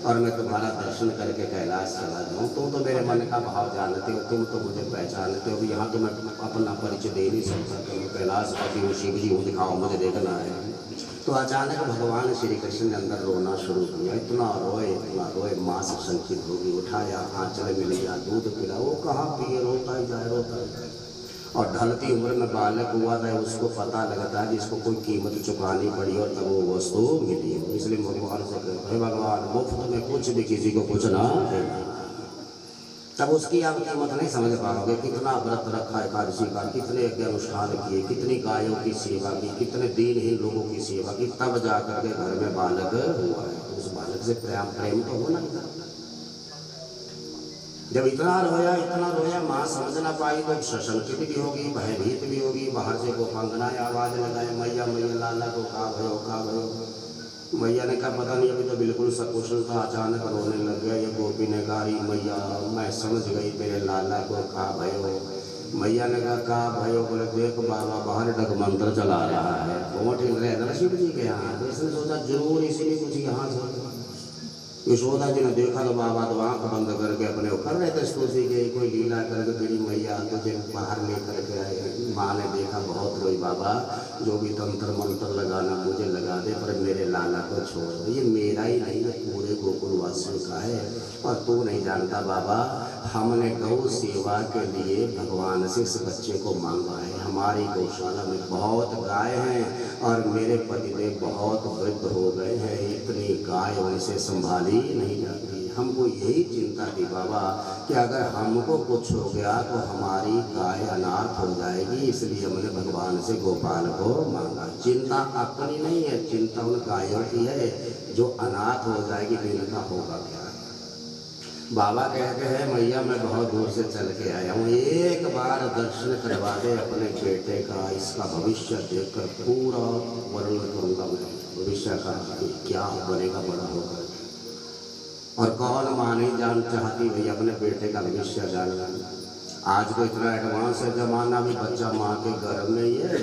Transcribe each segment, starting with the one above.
और मैं तुम्हारा दर्शन करके कैलाश चला जाऊँ। तुम तो मेरे मन का भाव जानते हो, तुम तो मुझे पहचानते हो। यहाँ तो मैं अपना परिचय दे नहीं सकता कि मैं कैलाशपति हूँ, शिव जी हूँ, दिखाओ मुझे देखना है। तो अचानक भगवान श्री कृष्ण ने अंदर रोना शुरू किया। इतना रोए, माँ से संकित होगी, उठाया, आंचल में लिया, दूध पिला। वो कहाँ पिए, रोता ही जाए, रोता ही जाए। और ढलती उम्र में बालक हुआ था, उसको पता लगता है जिसको कोई कीमत चुकानी पड़ी और तब वो वस्तु मिली। इसलिए भगवान से कहते हैं, भगवान मुफ्त में कुछ भी किसी को कुछ ना देना। तब उसकी आप कीमत नहीं समझ पाओगे। कितना व्रत रखा एकादशी का, कितने यज्ञ अनुष्ठान किए, कितनी गायों की सेवा की, कितने दीनहीन लोगों की सेवा की, तब जाकर के घर में बालक हुआ है। उस बालक से प्रेम तो होना ही था। जब इतना रोया, माँ समझ ना पाई तो सशंकित भी होगी, भयभीत भी होगी। बाहर से गोपांगनाएं आवाज लगाए, मैया मैया लाला को का भयो। मैया ने कहा पता नहीं, अभी तो बिल्कुल सकुशल था, अचानक रोने लग गया। ये गोपी ने कहा, मैया मैं समझ गई तेरे लाला को का भयो। मैया ने कहा भयो? बोले देख बाबा बाहर डग मंत्र चला रहा है, पहुँच रहे शिव जी के यहाँ। तो इसने सोचा जरूर इसीलिए कुछ यहाँ से। यशोदा जी ने देखा तो बाबा तो आँख बंद करके अपने कर रहे थे स्तुति के, कोई लीला करके तेरी मैया तुझे बाहर लेकर के आए। माँ ने देखा, बहुत रोई। बाबा जो भी तंत्र मंत्र लगाना मुझे लगा दे, पर मेरे लाला को छोड़ दे। ये मेरा ही नहीं है, पूरे गोकुल वासियों का है। और तू नहीं जानता बाबा, हमने गौ सेवा के लिए भगवान से इस बच्चे को मांगा है। हमारी गौशाला में बहुत गाय हैं और मेरे पतिदेव बहुत वृद्ध हो गए हैं, इतनी गाय उनसे संभाली नहीं जाती। हमको यही चिंता थी बाबा कि अगर हमको कुछ हो गया तो हमारी गाय अनाथ हो जाएगी, इसलिए हमने भगवान से गोपाल को मांगा। चिंता अपनी नहीं है, चिंता उन गायों की है जो अनाथ हो जाएगी, तो इनका होगा क्या। बाबा कहते हैं, मैया मैं बहुत दूर से चल के आया हूँ, एक बार दर्शन करवा दे अपने बेटे का। इसका भविष्य देखकर पूरा वर्णन करूँगा मैं भविष्य का, क्या बनेगा बड़ा होकर। और कौन माँ नहीं जान चाहती भाई अपने बेटे का भविष्य जानना। आज तो इतना एडवांस है जमाना, भी बच्चा माँ के गर्भ में ही है।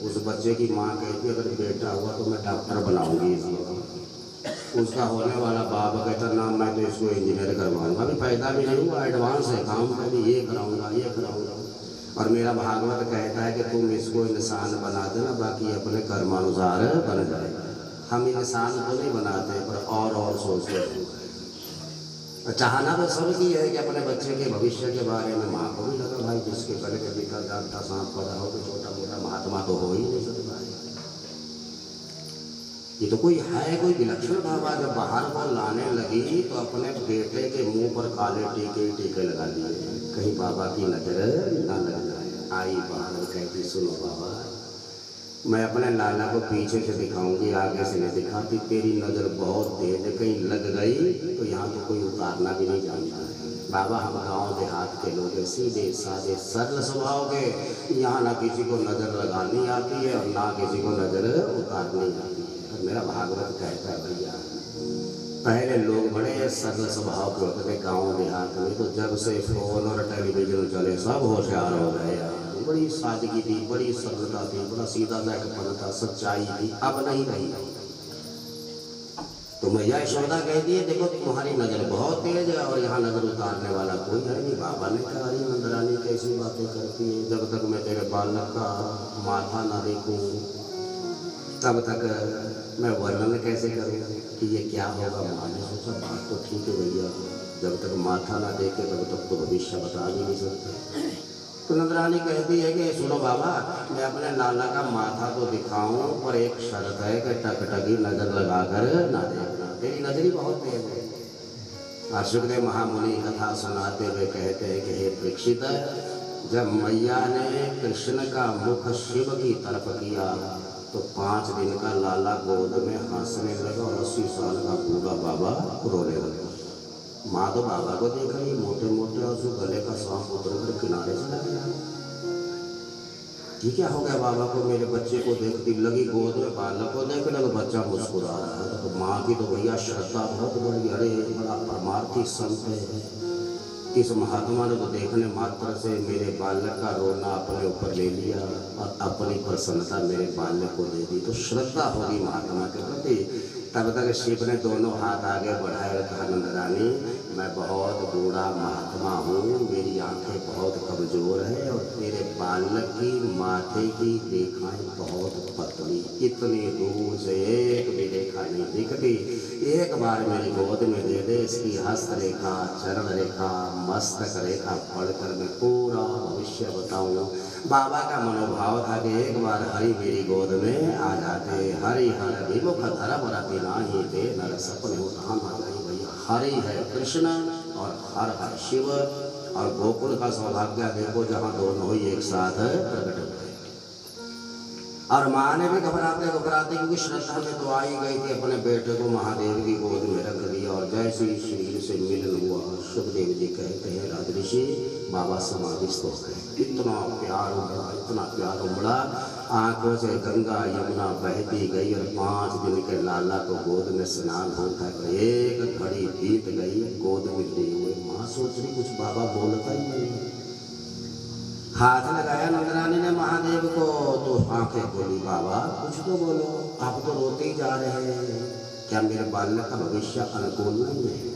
उस बच्चे की माँ कहती अगर बेटा हुआ तो मैं डॉक्टर बनाऊंगी इसको। उसका होने वाला बाप कहता ना मैं तो इसको इंजीनियर करवाऊंगा। अभी पैदा भी नहीं हुआ, एडवांस है काम, कभी ये कराऊंगा। और मेरा भागवत कहता है कि तुम इसको इंसान बना देना, बाकी अपने कर्मानुसार बन जाएगा। हम इंसान को नहीं बनाते पर और सोचते हैं। चाहना तो सबकी है कि अपने बच्चे के भविष्य के बारे में। माँ को भी लगा भाई जिसके गले के भीतर जानता सांप पैदा हो तो छोटा मोटा महात्मा तो हो ही नहीं सकता। ये तो कोई है, कोई विलक्षण बाबा। जब बाहर को लाने लगी तो अपने बेटे के मुंह पर काले टीके लगा दिए, कहीं बाबा की नजर न लग जाए। आई बाहर कहती सुनो बाबा, मैं अपने लाला को पीछे से दिखाऊंगी, आगे से नहीं दिखाती। तेरी नज़र बहुत तेज है, कहीं लग गई तो यहाँ तो कोई उतारना भी नहीं जानता है। बाबा हम गाँव देहात के लोग हैं, सीधे साधे सरल स्वभाव के। यहाँ ना किसी को नज़र लगानी आती है और ना किसी को नज़र उतारनी आती है। और मेरा भागवत कहता है भैया, पहले लोग बड़े सरल स्वभाव के होते थे गाँव देहात में, तो जब से फोन और टेलीविजन चले सब होशियार हो गए यार। बड़ी सादगी थी, बड़ी सरलता थी, बड़ा सीधा जाटपन था, सच्चाई थी। अब नहीं रही। तो मैया यशोदा कहती है देखो तुम्हारी नज़र बहुत तेज है और यहाँ नज़र उतारने वाला कोई है नहीं। बाबा ने कहा अरे नंदरानी कैसी बातें करती है, जब तक मैं तेरे बालक का माथा ना देखूं तब तक मैं वर्णन कैसे करूँ कि ये क्या होगा। माँ ने सोचा बात तो ठीक है भैया, जब तक माथा ना देखे तब तक तो भविष्य बता भी नहीं सकते। तो नंदरानी कहती है कि सुनो बाबा, मैं अपने लाला का माथा तो दिखाऊं पर एक शर्त है कि टकटकी नजर लगाकर ना देखना, तेरी नजर ही बहुत तेज है। सुखदेव महामुनि कथा सुनाते हुए कहते हैं कि हे परीक्षित, जब मैया ने कृष्ण का मुख शिव की तरफ किया तो 5 दिन का लाला गोद में हंसने लगा और 80 साल का बूढ़ा बाबा रोने लगा। माँ तो बाबा को देख रही, मोटे मोटे और गले का सांप उतर कर किनारे से लग गया। ये क्या हो गया बाबा को, मेरे बच्चे को देखती लगी गोद में, बालक को देख लगा बच्चा मुस्कुरा रहा है। तो माँ की तो भैया श्रद्धा बहुत बड़ी, अरे बड़ा परमार्थी संत है। इस महात्मा ने तो देखने मात्र से मेरे बालक का रोना अपने ऊपर ले लिया और अपनी प्रसन्नता मेरे बालक को दे दी। तो श्रद्धा होगी महात्मा के प्रति। तब तक शिव ने दोनों हाथ आगे बढ़ाए और कहा, नंद रानी मैं बहुत बूढ़ा महात्मा हूँ, मेरी आंखें बहुत कमजोर है और तेरे बालक की माथे की रेखाएं बहुत पतली, इतनी दूर से एक भी रेखा नहीं दिखती। एक बार मेरी गोद में दे दे, इसकी हस्त रेखा, चरण रेखा, मस्तक रेखा पढ़कर मैं पूरा भविष्य बताऊँ। बाबा का मनोभाव था कि एक बार हरि मेरी गोद में आ जाते। हरि हर विमुख धर्म रति नाही ते नर सपने हो कहाँ आ जाए भैया। हरि है कृष्ण और हर है शिव, और गोकुल का सौभाग्य देखो जहाँ दोनों ही एक साथ प्रकट हुए। और माँ ने भी घबराते घबराते, क्योंकि श्रद्धा में तो आई गई थी, अपने बेटे को महादेव की गोद में रख दिया। और जैसे ही शरीर से मिलन हुआ, सुखदेव जी कहते हैं राजऋषि बाबा समाधिस्थ हो गए। इतना प्यार उमड़ा, इतना प्यार उमड़ा, आंखों से गंगा यमुना बहती गई। और 5 दिन के लाला को गोद में स्नान होता है। एक घड़ी बीत गई, गोद में लिए हुए। माँ सोच रही कुछ बाबा बोलता ही नहीं। हाथ लगाया नंदरानी ने महादेव को, तो आंखें खोली, बाबा कुछ तो बोलो, आप तो रोते ही जा रहे हैं, क्या मेरे बालक का भविष्य अनुकूल नहीं है?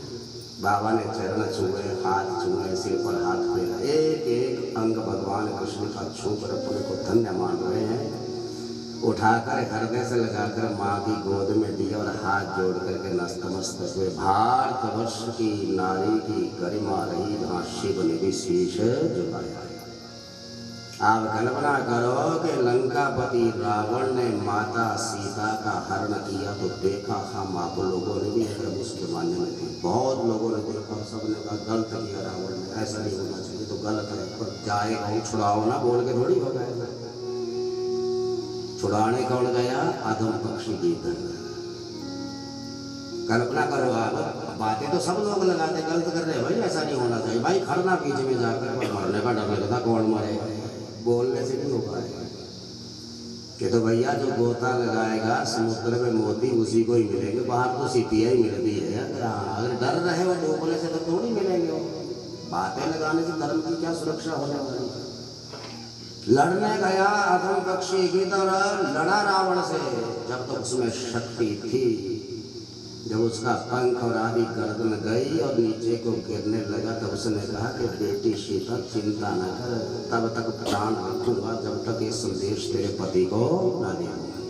बाबा ने चरण छुए, हाथ छुए, सिर पर हाथ फेरा, एक एक अंग भगवान कृष्ण का छूकर अपने को धन्य मान रहे हैं। उठाकर हृदय से लगाकर माँ की गोद में दिया और हाथ जोड़ करके नतमस्तक हुए। भारतवर्ष की नारी की गरिमा रही जहाँ शिव ने भी शीश झुकाया। आप कल्पना करो कि लंकापति रावण ने माता सीता का हरण किया तो देखा, हम आप लोगों ने भी एकदम उसके मान्य में थी। बहुत लोगों ने देखा, सबने कहा गलत किया रावण ने, ऐसा नहीं होना चाहिए, तो गलत है। पर जाएगा छुड़ाओ ना बोल के थोड़ी हो गया। छुड़ाने कौन गया? अधम पक्षी गीत। कल्पना करो आप, बातें तो सब लोग लगाते, गलत कर रहे हैं भाई, ऐसा नहीं होना चाहिए भाई। खड़ना बीच में जाकर मरने का डर लगता, कौन मरेगा? बोलने से नहीं हो पाएगा। कि तो भैया जो गोता लगाएगा समुद्र में मोती उसी को ही मिलेंगे, बाहर तो सीपिया ही मिलती है। अगर डर रहे वो डूबने से तो थोड़ी मिलेंगे। वो बातें लगाने से धर्म की क्या सुरक्षा होने वाली? लड़ने गया अधम पक्षी की तरह, लड़ा रावण से जब तक उसमें शक्ति थी। जब उसका पंख और आदि गर्दन गई और नीचे को गिरने लगा, तब उसने कहा कि बेटी सीता चिंता न कर, तब तक प्राण रखूंगा जब तक ये संदेश तेरे पति को न दूंगा।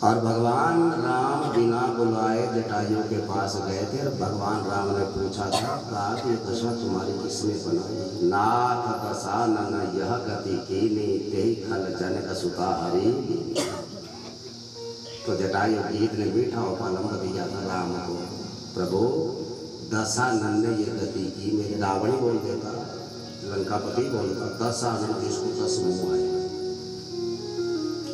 और भगवान राम बिना बुलाए जटायु के पास गए थे। और भगवान राम ने पूछा था, कहा कि ये दशा तुम्हारी किसने बनाई? नाथ दशा न यह गति कीनी, तेहि खल जनक सुता हरि। तो जटायु गीत ने मीठा उपलम्ब दिया था राम को, प्रभु दशानन ने ये गति की। मेरे रावण बोल देता, लंकापति बोलता, दशानन जिसको 10 मुँह आए।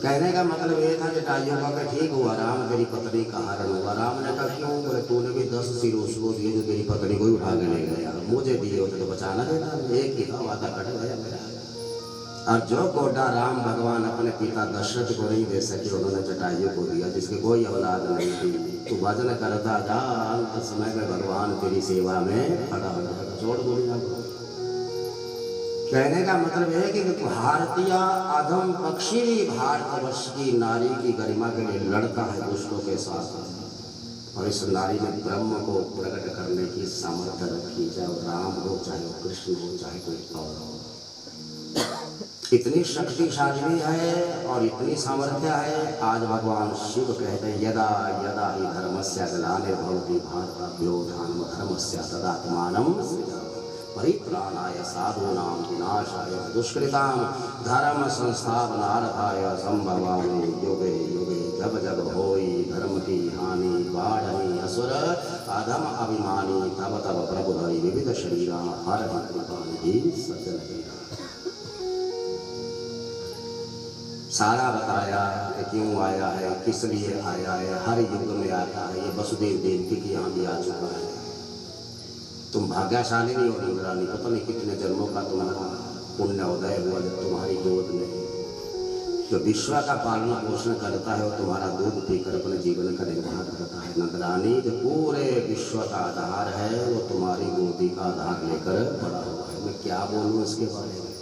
कहने का मतलब ये था जटायु का कि ठीक हुआ राम, तेरी पत्नी का हरण हुआ। राम ने कहा क्यों? बोले तूने भी 10 सिर उसको दिए जो तेरी पत्नी को ही उठा के ले गया, मुझे दिए होते तो बचाना देता। एक ही था, वादा कट गया मेरा। और जो कोटा राम भगवान अपने पिता दशरथ को नहीं दे सके, उन्होंने जटायु को दिया, जिसकी कोई औलाद नहीं थी। तू भजन करता जा, अंत समय में भगवान तेरी सेवा में खड़ा हो जाएगा। छोड़ दुनिया को। कहने का मतलब है कि भारतीय अधम पक्षी भारतवर्ष की नारी की गरिमा के लिए लड़ता है दुष्टों के साथ। और इस नारी ने ब्रह्म को प्रकट करने की सामर्थ्य रखी, चाहे वो राम हो, चाहे वो कृष्ण हो, चाहे कोई और हो। इतनी शक्तिशाली है और इतनी सामर्थ्य है। आज भगवान शिव कहते हैं, यदा यदा ही धर्मस्य ग्लानिर्भवति भारत अभ्युत्थानं धर्मस्य तदात्मानं परित्राणाय साधूनां विनाशाय दुष्कृतां धर्म संस्थापनार्थाय संभवामि युगे युगे। जब जब होई धर्म की हानि, बाढ़हि असुर अधम अभिमानी, तब तब प्रबुधई विविध शरीरा हर कृपानिधि सज्जन। सारा बताया कि क्यों आया है, किस लिए आया है, हर युग में आता है। ये वसुदेव देवकी की यहाँ भी आ चुका है। तुम भाग्यशाली नहीं हो नंदरानी, पता नहीं कितने जन्मों का तुम्हारा पुण्य उदय हुआ जब तुम्हारी गोद में जो विश्व का पालन पोषण करता है, वो तुम्हारा दूध पीकर अपने जीवन का निर्वाह करता है। नंदरानी जो पूरे विश्व का आधार है, वो तुम्हारी गोदी का आधार लेकर बड़ा हुआ है। मैं क्या बोलूँ इसके बारे में?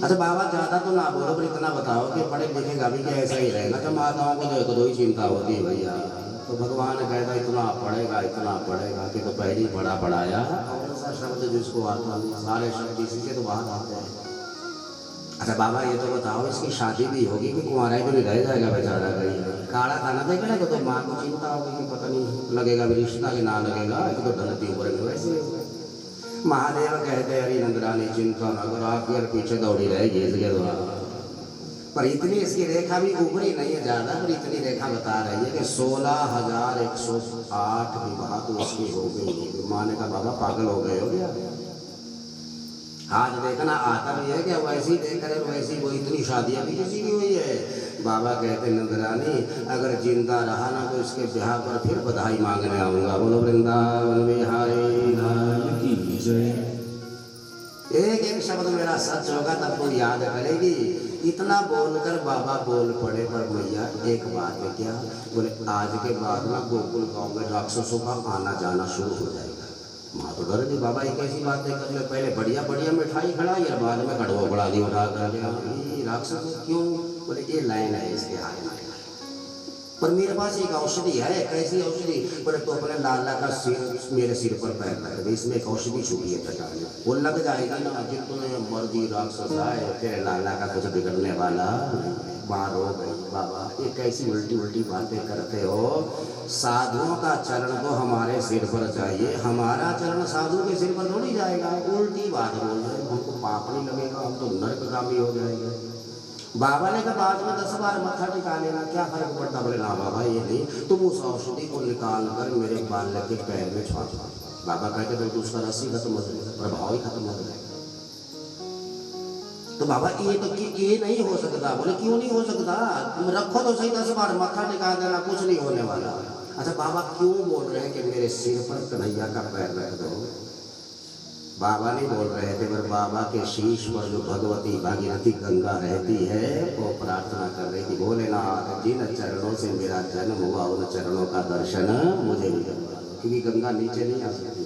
अच्छा बाबा ज़्यादा तो ना बोलो, पर इतना बताओ कि पढ़े लिखेगा भी क्या ऐसा ही रहेगा? तो माताओं को तो एक दो ही चिंता होती है भैया। तो भगवान कहता इतना पढ़ेगा कि तो पहले ही पढ़ा पढ़ाया। कौन सा शब्द जिसको आता है, सारे शब्द इसी से तो बाहर आते हैं। अच्छा बाबा ये तो बताओ इसकी शादी भी होगी कि कुंवारा ही तो नहीं रह जाएगा बेचारा? कहीं काला खाना देखेगा तो माँ को चिंता होगी कि पता नहीं लगेगा भी रिश्ता कि ना लगेगा, कि तो ढलती उम्र में वैसे। महादेव कहते अरे नंदरानी चिंता न करो, आपकी और पीछे दौड़ी रहेगी इसके द्वारा। पर इतनी इसकी रेखा भी उभरी नहीं है ज़्यादा, पर इतनी रेखा बता रही है कि 16,108 विवाह तो उसकी हो गई। माने का बाबा पागल हो गए हो गया। आज देखना आता भी है क्या? वैसी देख रहे वैसी वो इतनी शादियाँ भी किसी की हुई है। बाबा कहते नंदरानी अगर जिंदा रहा ना तो इसके ब्याह पर फिर बधाई मांगने आऊँगा। बोलो वृंदावन बिहारी लाल की जय। एक एक शब्द मेरा सच होगा तब तो याद करेगी। इतना बोलकर बाबा बोल पड़े, पर मैया एक बात है क्या? बोले आज के बाद ना गोकुल गाँव में राक्षसों का आना जाना शुरू हो जाएगा। माँ तो डर गई, बाबा एक ऐसी बात है कर ले, पहले बढ़िया बढ़िया मिठाई खिलाई और बाद में कड़वा बढ़ा दी उठा कर ले। राक्षस क्यों? बोले ये लाइन है इसके हाथ में, पर मेरे पास एक औषधि है। कैसी औषधि? बोले तो अपने लाला का सिर मेरे सिर पर पैर रख दे, इसमें एक औषधि छुपी है चटाने, वो लग जाएगी ना। जितने मर्जी राक्षस आए तेरे लाला का कुछ बिगड़ने वाला बाहर हो गई। बाबा ये कैसी उल्टी उल्टी बातें करते हो? साधुओं का चरण तो हमारे सिर पर चाहिए, हमारा चरण साधु के सिर पर थोड़ी जाएगा। उल्टी बात बोल रहे, हमको पाप नहीं लगेगा, हम तो नरकगामी हो जाएंगे। बाबा ने कहा बाद में 10 बार मत्था टिका लेना, क्या फर्क पड़ता? बोले ना बाबा ये नहीं, तुम उस औषधि को निकाल कर मेरे बाल के पैर में छुआ। बाबा कहते तो उसका रस्सी खत्म हो जाएगा, प्रभाव ही खत्म हो जाएगा। तो बाबा ये तो ये नहीं हो सकता। बोले क्यों नहीं हो सकता? तुम रखो तो सही 10 बार मत्था टिका देना, कुछ नहीं होने वाला। अच्छा बाबा क्यों बोल रहे हैं कि मेरे सिर पर कन्हैया का पैर रख दो? बाबा नहीं बोल रहे थे, पर बाबा के शीश पर जो भगवती भागीरथी गंगा रहती है वो प्रार्थना कर रही थी, भोलेनाथ जिन चरणों से मेरा जन्म हुआ उन चरणों का दर्शन मुझे भी करवा दो, क्योंकि गंगा नीचे नहीं आ सकती।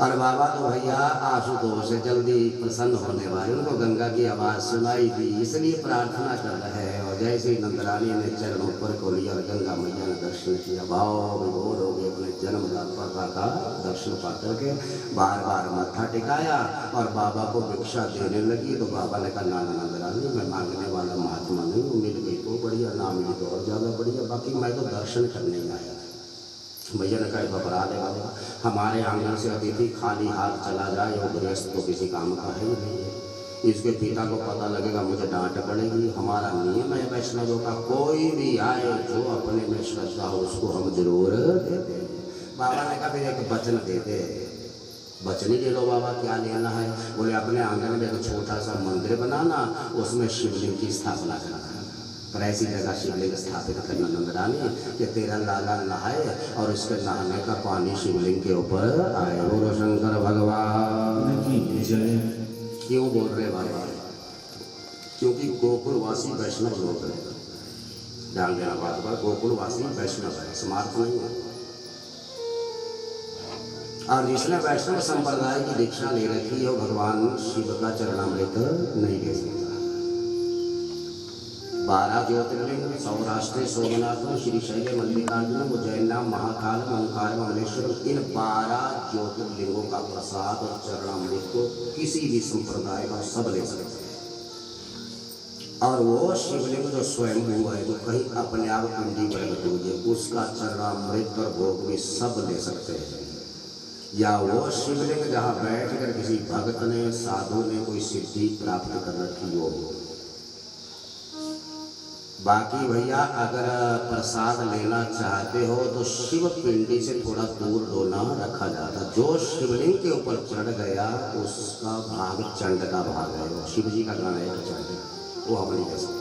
और बाबा तो भैया आशुतोष से जल्दी प्रसन्न होने वाले, उनको गंगा की आवाज़ सुनाई दी, इसलिए प्रार्थना कर रहे हैं। और जैसे नंदरानी ने चरणों पर को लिया और गंगा मैया ने दर्शन किया, भाव विभोर हो गए अपने जन्मदाता का दर्शन पा करके बार बार मत्था टिकाया और बाबा को भिक्षा देने लगी। तो बाबा ने कहा ना नंदरानी मैं मांगने वाला महात्मा नहीं हूँ, मिल गई तो बढ़िया, ना मिली तो और ज़्यादा बढ़िया, बाकी मैं तो दर्शन करने ही आया। भैया ने कहा घबरा दे बाबा, हमारे आंगन से अतिथि खाली हाथ चला जाए वो गृहस्थ तो किसी काम का है ही नहीं है। इसके पिता को पता लगेगा मुझे डांट पड़ेगी। हमारा नियम है वैष्णवों का, कोई भी आए जो अपने में श्रद्धा हो उसको हम जरूर देते हैं। बाबा ने कहा फिर एक वचन देते, वचन ही दे दो बाबा, क्या लेना है? बोले अपने आंगन में एक छोटा सा मंदिर बनाना, उसमें शिवलिंग की स्थापना करना, पर ऐसी जगह शिवलिंग स्थापित करना नंदरानी कि तेरा लाला नहाए और उसके नहाने का पानी शिवलिंग के ऊपर आए। बोलो शंकर भगवान की जय। क्यों बोल रहे बाबा? क्योंकि गोकुलवासी वैष्णव लोग हैं, ध्यान देना बात पर, गोकुलवासी वैष्णव है, स्मार्ट नहीं है। और जिसने वैष्णव संप्रदाय की दीक्षा ले रखी हो भगवान शिव का चरणामृत नहीं ले सकता। 12 ज्योतिर्लिंग सौराष्ट्र सोमनाथ श्रीशैल मल्लिकार्जुन उज्जैन महाकाल ओंकार ममलेश्वर, इन 12 ज्योतिर्लिंगों का प्रसाद और चरणामृत को किसी भी संप्रदाय का सब ले सकते हैं। और वो शिवलिंग जो स्वयं हुआ है, जो कहीं अपने आप पिंडी प्रकट हुई है, उसका चरणामृत और भोग भी सब ले सकते हैं। या वो शिवलिंग जहाँ बैठ कर किसी भक्त ने साधु ने कोई सिद्धि प्राप्त कर रखी हो। बाकी भैया अगर प्रसाद लेना चाहते हो तो शिव पिंडी से थोड़ा दूर डोना रखा जाता, जो शिवलिंग के ऊपर चढ़ गया उसका भाग चंड का भाग है। शिव जी का गाना है चंड, वो हम नहीं कह सकते।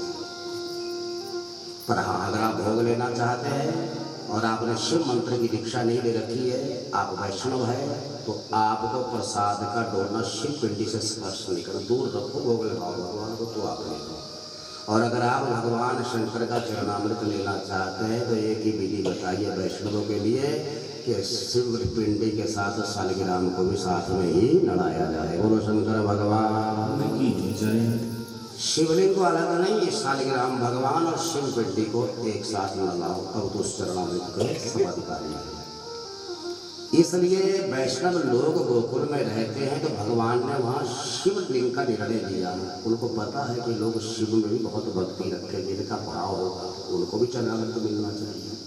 पर हाँ अगर आप भोग लेना चाहते हैं और आपने शिव मंत्र की दीक्षा नहीं ले रखी है, आप वैष्णव है, तो आपको प्रसाद का डोना शिव पिंडी से स्पर्श नहीं कर, दूर रखो, भोग लगाओ भगवान को, तो आप ले लो। और अगर आप भगवान शंकर का चरणामृत लेना चाहते हैं तो एक ही विधि बताइए वैष्णवों के लिए कि शिव पिंडी के साथ शालिग्राम को भी साथ में ही लड़ाया जाए। बोलो शंकर भगवान की जय। शिवलिंग को अलग नहीं, ये शालिग्राम भगवान और शिव पिंडी को एक साथ लगाओ तब तो उस चरणामृत के सब अधिकारी है। इसलिए वैष्णव लोग गोकुल में रहते हैं तो भगवान ने वहाँ शिवलिंग का निर्णय लिया। उनको पता है कि लोग शिव में भी बहुत भक्ति रखेंगे, जिनका भाव होगा उनको भी चरणामृत मिलना चाहिए।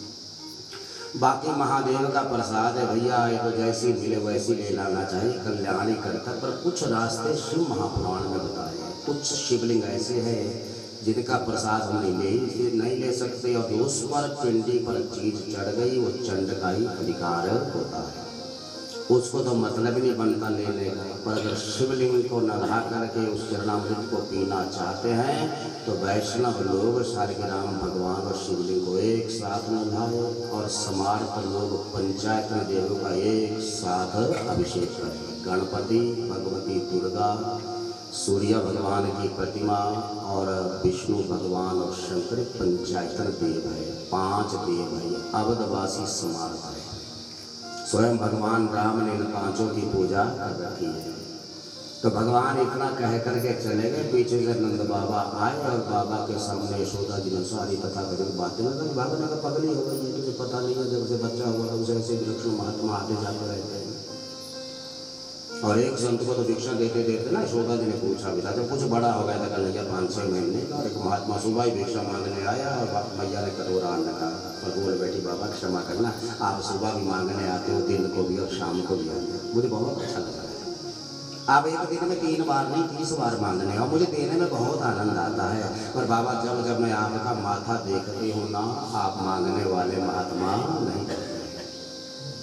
बाकी महादेव का प्रसाद है भैया, ये तो जैसी मिले वैसी ले लाना चाहिए, कल्याणी करता। पर कुछ रास्ते शिव महापुराण में बताए हैं। कुछ शिवलिंग ऐसे हैं जिनका प्रसाद हम नहीं ले सकते और उस पर पिंडी पर चीज चढ़ गई, वो चंड का ही अधिकार होता है, उसको तो मतलब नहीं बनता लेने का। पर अगर शिवलिंग को नहा करके उस चरणामृत को पीना चाहते हैं तो वैष्णव लोग शालिग्राम भगवान और शिवलिंग को एक साथ नहाए और समार्थ लोग पंचायत में देवों का एक साथ अभिषेक करें। गणपति, भगवती दुर्गा, सूर्य भगवान की प्रतिमा और विष्णु भगवान और शंकर पंचायतन देव है, 5 देव है, अवधवासी समार्थ है। स्वयं भगवान राम ने इन 5 की पूजा कर रखी है। तो भगवान इतना कह करके चले गए, पीछे से नंद बाबा आए और बाबा के सामने यशोदा जी ने सारी तथा कथित बातें लगी। बाबा ने कहा पगली हो गई है, तुझे पता नहीं है जब से बच्चा हुआ तब से ऐसे विलक्षण महात्मा आते जाते रहते हैं। और एक संत को तो भिक्षा देते देते ना यशोदा जी ने पूछा भी था, जब कुछ बड़ा हो गया था कन्हैया 5-6 महीने का, और एक महात्मा सुबह ही भिक्षा मांगने आया और मैया ने कटोरा अन्न का और बोल बैठी बाबा क्षमा करना, आप सुबह भी मांगने आते हो, दिन को भी और शाम को भी आते हो। मुझे बहुत अच्छा लगा है, आप एक दिन में 3 बार नहीं 30 बार मांगने, और मुझे देने में बहुत आनंद आता है। पर बाबा जब जब मैं आपका माथा देखती हूँ ना, आप मांगने वाले महात्मा नहीं करते।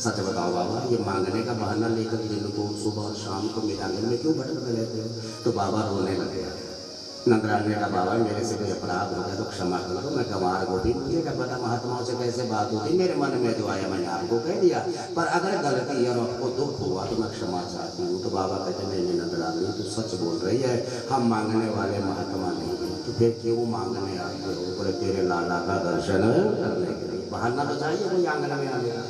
सच बताओ बाबा, ये मांगने का बहाना लेकर दिन को सुबह और शाम को मेरे आंगन में क्यों भटकते रहते हो? तो बाबा रोने लगे। नंदराज ने कहा बाबा मेरे से कोई अपराध हो गया तो क्षमा कर दो, मैं गंवार गोटी, मुझे क्या पता महात्माओं से कैसे बात होती, मेरे मन में जो आया मैंने आपको कह दिया, पर अगर गलती और आपको दुख हुआ तो मैं क्षमा चाहती हूँ। तो बाबा कहते नहीं नंदराज तू सच बोल रही है, हम मांगने वाले महात्मा नहीं हैं, तो फिर क्यों मांगने आते हो? बोले तेरे लाला का दर्शन करने के लिए। बहाना तो चाहिए कोई आंगन में आने का।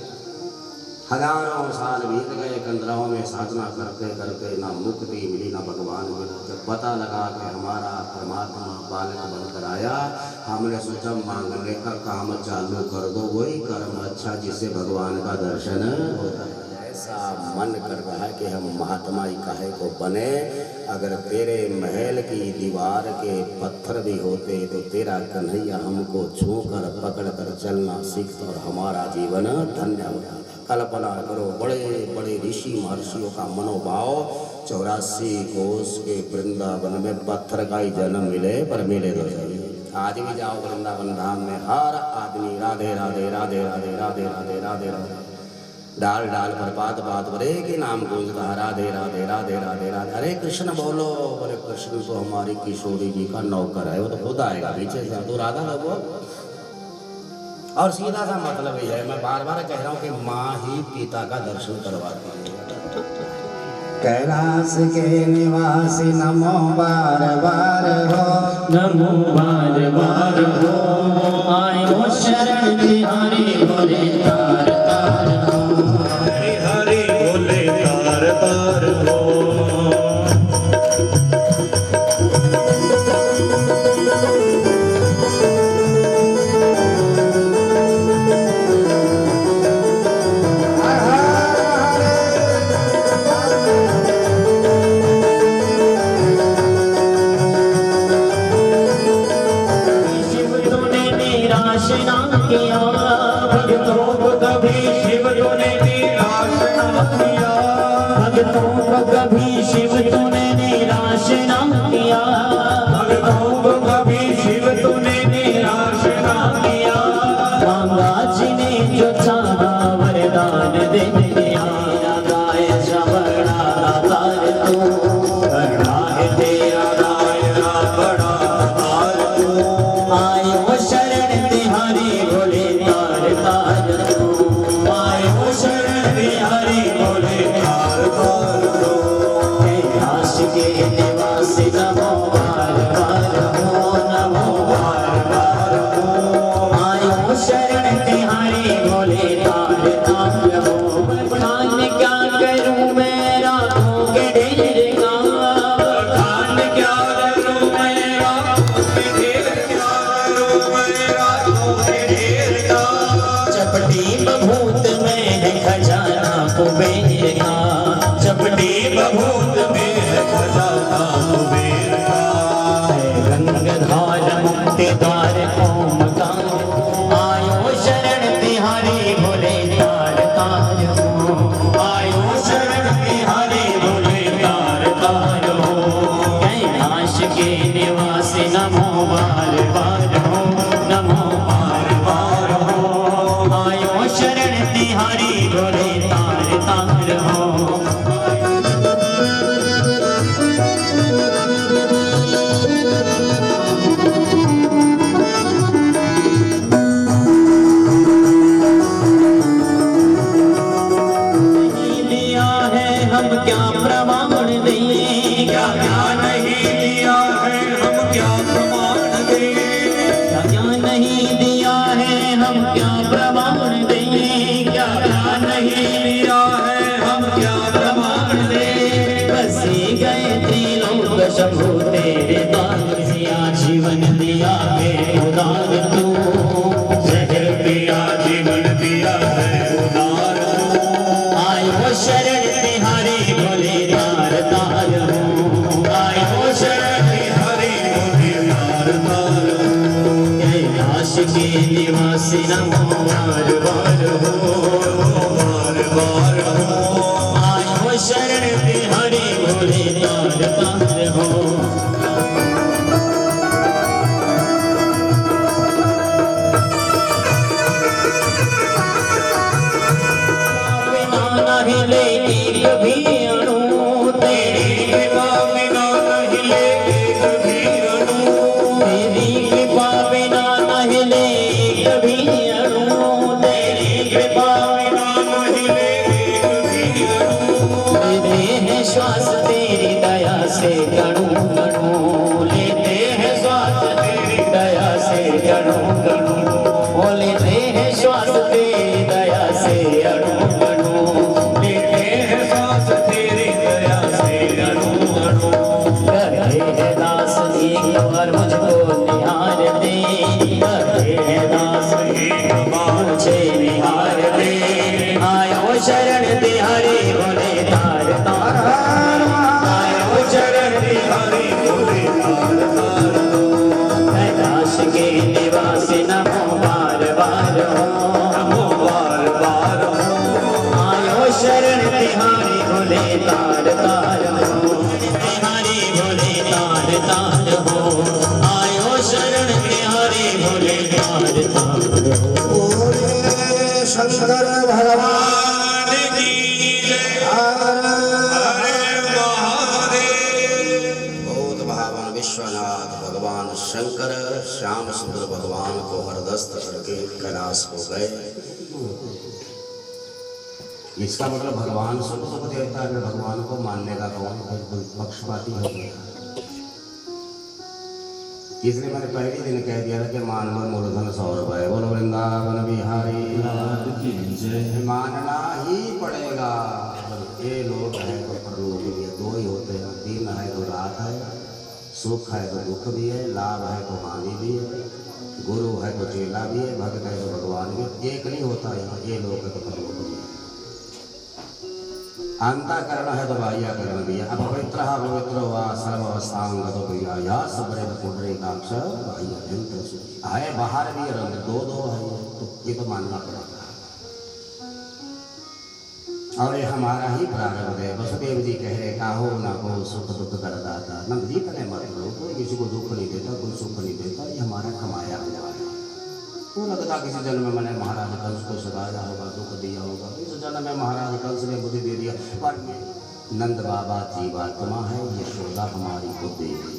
हजारों साल बीत गए, कंदराओं में साधना करते करते ना मुक्ति मिली ना भगवान मिला। जब पता लगा कि हमारा परमात्मा बालक बनकर आया, हमने सोचा मांगने का काम चालू कर दो, वही कर्म अच्छा जिससे भगवान का दर्शन होता है। ऐसा मन कर रहा है कि हम महात्मा ही काहे को बने। अगर तेरे महल की दीवार के पत्थर भी होते तो तेरा कन्हैया हमको छूकर पकड़ कर चलना सीखता और हमारा जीवन धन्य होता। कल्पना करो, बड़े बड़े ऋषि महर्षियों का मनोभाव, 84 कोस के वृंदावन में पत्थर का ही जन्म मिले, पर मिले तो सही। आज भी जाओ वृंदावन धाम में, हर आदमी राधे राधे राधे राधे राधे राधे राधे राधे, डाल डाल पर बात बात पर एक ही नाम गूंजता, राधे राधे राधे राधे राधे। अरे कृष्ण बोलो, बोले कृष्ण तो हमारी किशोरी जी का नौकर है, वो तो खुद आएगा पीछे से, तो राधा लोगो। और सीधा सा मतलब ही है, मैं बार बार कह रहा हूँ कि माँ ही पिता का दर्शन करवाती है। कैलाश के निवासी नमो बार बार हो, नमो बार बार हो, आयो शरण बिहारी बोले तार तार हो, हरि बोले तार तार हो। कभी शिव तूने निराश ना किया, भक्तों को कभी शिव तूने निराश ना किया। गंगा जी ने जो चाहा वरदान दे दिया, गाय बड़ा तार तू, करना है तेरा दायरा बड़ा तार तू, आयो शरण बिहारी बोले तार तार तू, आयो शरण बिहारी बोले तार तार तू। कैलाश के निवासी नमो बार बार हो, नमो चपटी बभूत में है खजाना कुबेर का, चपटी बभूत में है खजाना कुबेर का। गंगधार मुक्ति द्वार ओम का, आयो शरण तिहारी भोले तार तार हो, आयो शरण तिहारी भोले तार तार हो। कैलाश के निवासी नमो बार बार हो, नमो बार बार हो। आयो शरण तिहारी भोले तार तार हो। हम क्या प्रमाण दें, क्या ज्ञान नहीं दिया है हम क्या प्रमाण दें, क्या नहीं दिया है हम क्या प्रमाण दें, क्या नहीं दिया है हम क्या प्रमाण दें। बसी गए त्रिलोक शंभु तेरे दान सिया, जीवन दिया है उदार तू, जहर पिया जीवन दिया है उदार। आयो शरण तिहारी भोले तार तार हो, आयो शरण हरि बोले तार तार। कैलाश के निवासी नमो बार बार हो, बार बार हो। आयो शरण तिहारी भोले तार तार हो। बिना नहीं ले एक भी अणु तेरी कृपा बिना नहीं ले एक भी अणु, तेरी कृपा बिना नहीं ले एक भी अणु, तेरी कृपा बिना नहीं ले एक भी अणु। लेते हैं श्वास तेरी दया से गणु गणु, लेते हैं श्वास तेरी दया से गणु गणु, ओ लेते हैं श्वास तेरी दया से अणु गणु, लेते हैं सांस तेरी दया से अणु अणु। करते हैं दास एक बार मुझको निहार दे, करते हैं दास एक बार मुझे निहार दे। आयो शरण तिहारी भोले तार तार, आयो शरण हरि बोले तार तार। कैलाश के निवासी नमो बार बार हो, नमो बार बार हो। आयो शरण तिहारी भोले तार तार हो, तिहारी भोले तार तार हो। आयो शरण तिहारी भोले तार तार हो। बोले शंकर भगवान की जय। हर हरे महादेव। बहुत भावन विश्वनाथ भगवान शंकर श्याम सुंदर भगवान को हरदस्त करके कैलाश को गए। इसका मतलब भगवान सब देवता है, भगवान को मानने का कौन पक्षपाती हो गया। इसलिए मैंने पहले दिन कह दिया था कि मान लो मूलधन 100 रुपए, बोलो वृंदावन बिहारी मानना ही पड़ेगा। ये लोग है तो परलोक भी है, 2 ही होते हैं, दिन है तो रात है, सुख है तो दुख भी है, लाभ है तो हानि भी है, गुरु है तो चेला भी है, भक्त है तो भगवान भी। एक नहीं होता यहाँ, ये लोग है तो परलोक भी है। अंतःकरण है तो बाह्यकरण भी है। अपवित्र पवित्र हुआ सर्वावस्थांग तो भैया या सबरे पुंडरे काक्ष है, बाहर भी रंग 2-2 है, तो ये तो मानना पड़ेगा। और ये हमारा ही प्रारंभ है। वसुदेव जी कह रहे काहो ना को सुख दुख करदाता, नंद जी कने मत लो, कोई किसी को दुख नहीं देता, कोई सुख नहीं देता, ये हमारा कमाया हुआ है। वो लगता किसी जन्म में मैंने महाराज कंस को सताया होगा, दुख दिया होगा, इस जन्म में महाराज कंस ने बुद्धि दे दिया। पर नंद बाबा जीवात्मा है, ये यशोदा हमारी बुद्धि है।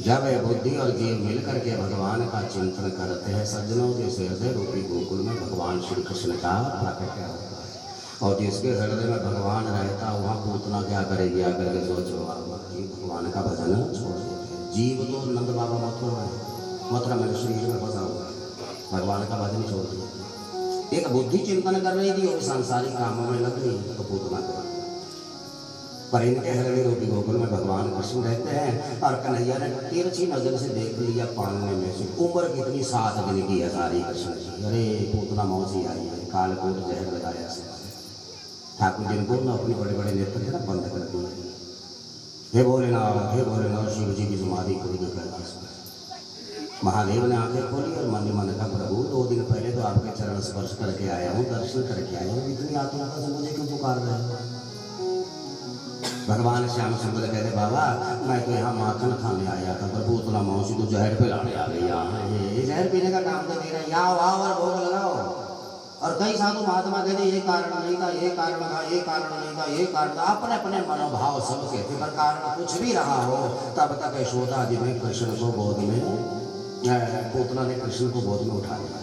जब ये बुद्धि और जीव मिलकर के भगवान का चिंतन करते हैं सज्जनों, जैसे हृदय रूपी गोकुल में भगवान श्री कृष्ण का प्राकट्य होता है। और जिसके हृदय में भगवान रहता है वहाँ पूतना क्या करेगी, आकर के सोचो भगवान का भजन छोड़ देते हैं। जीव तो नंद बाबा मथुरा में शरीर में फंसा हुआ है, भगवान का भजन छोड़ दिया। एक बुद्धि चिंतन कर रही थी और सांसारिक कामों में लग गई तो पूतना कर। पर इनके हृदय रूपी गोकुल में भगवान कृष्ण रहते हैं। और कन्हैया ने तिरछी नजर से देख लिया पालने में से उम्र कितनी 7 दिन की है सारी कृष्ण की। अरे पूतना मौसी आई है, कालकूट जहर लगाया से ठाकुर जी को ना अपने बड़े बड़े नेत्र थे ना बंद कर दिए। हे भोलेनाथ शिव जी की समाधि खुल गई कैलाश में। महादेव ने आंखें खोली और मन ही मन का प्रभु 2 दिन पहले तो आपके चरण स्पर्श करके आया हूँ, दर्शन करके आया हूँ, इतनी आतुरता से मुझे क्यों पुकार रहे हो? भगवान श्याम सुंदर कहते बाबा मैं तो यहाँ माखन खाने आया था, पर पूतना मौसी तो जहर पे लाने आ गई। यहाँ ये जहर पीने का काम तो मेरा, यहाँ आओ और भोग लगाओ। और कई साधु महात्मा कहते ये कारण नहीं था, ये कारण था, ये कारण नहीं था, ये कारण था, अपने अपने मनोभाव सब कहते, पर कारण कुछ भी रहा हो तब तक यशोदा जी ने कृष्ण को गोद में, पूतना ने कृष्ण को गोद में उठा लिया।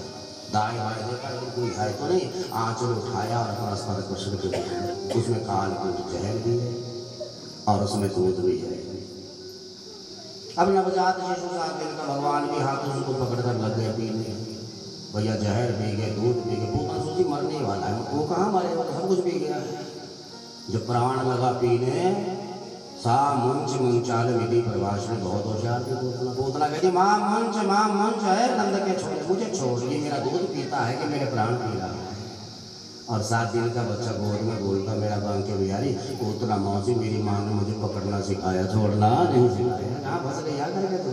दाएं बाएं देखा कोई है तो नहीं, आंचल उठाया और अपना स्तर कृष्ण के गोद, उसमें कालकूट जहर भी है और उसमें दूध भी है। अब नवजात शिशु 7 दिन का भगवान भी हाथों से को पकड़ कर लग गए पीने। भैया जहर पी गए, दूध पी गए, पूतना सोची मरने वाला है, वो कहाँ मरेगा, सब कुछ पी गया। जब प्राण लगा पीने सा मंच मंचाल विधि प्रभाष में बहुत होशियार थे पूतना। पूतना कहती माँ मंच है नंद के छोड़, मुझे छोड़, ये मेरा दूध पीता है कि मेरे प्राण पी रहा है। और 7 दिन का बच्चा गोद में बोलता मेरा बांके बिहारी पूतना मौसी मेरी माँ ने मुझे पकड़ना सिखाया, छोड़ना नहीं सिखाया। कहाँ फंस गया करके तो।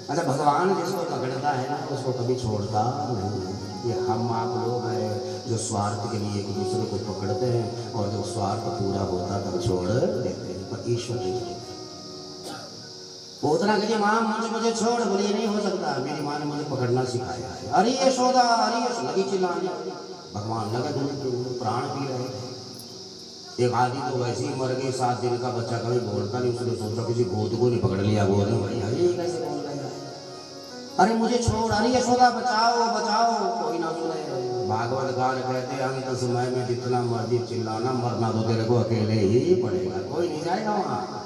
अच्छा भगवान जिसको पकड़ता है ना उसको कभी छोड़ता नहीं। ये हम आप लोग हैं जो स्वार्थ के लिए एक दूसरे को पकड़ते हैं और जब स्वार्थ पूरा होता तब छोड़ देते हैं, पर ईश्वर नहीं छोड़ता। पूतना कहती माँ मुझे छोड़, बोलिए नहीं हो सकता, मेरी माँ ने मुझे पकड़ना सिखाया है। अरे यशोदा अरे लगी चिल्लाने, भगवान लगा प्राण पी रहे थे। एक आदि तो वैसे ही मर गई, 7 दिन का बच्चा कभी बोलता नहीं, उसने सोचा किसी भूत को नहीं पकड़ लिया गोद में, भैया ये कैसे बोल रहे हैं, अरे मुझे छोड़, अरे यशोदा बचाओ बचाओ, कोई ना सुने। भागवत गान कहते अंत समय में जितना मर्जी चिल्लाना, मरना तो तेरे को अकेले ही पड़ेगा, कोई नहीं जाएगा वहाँ।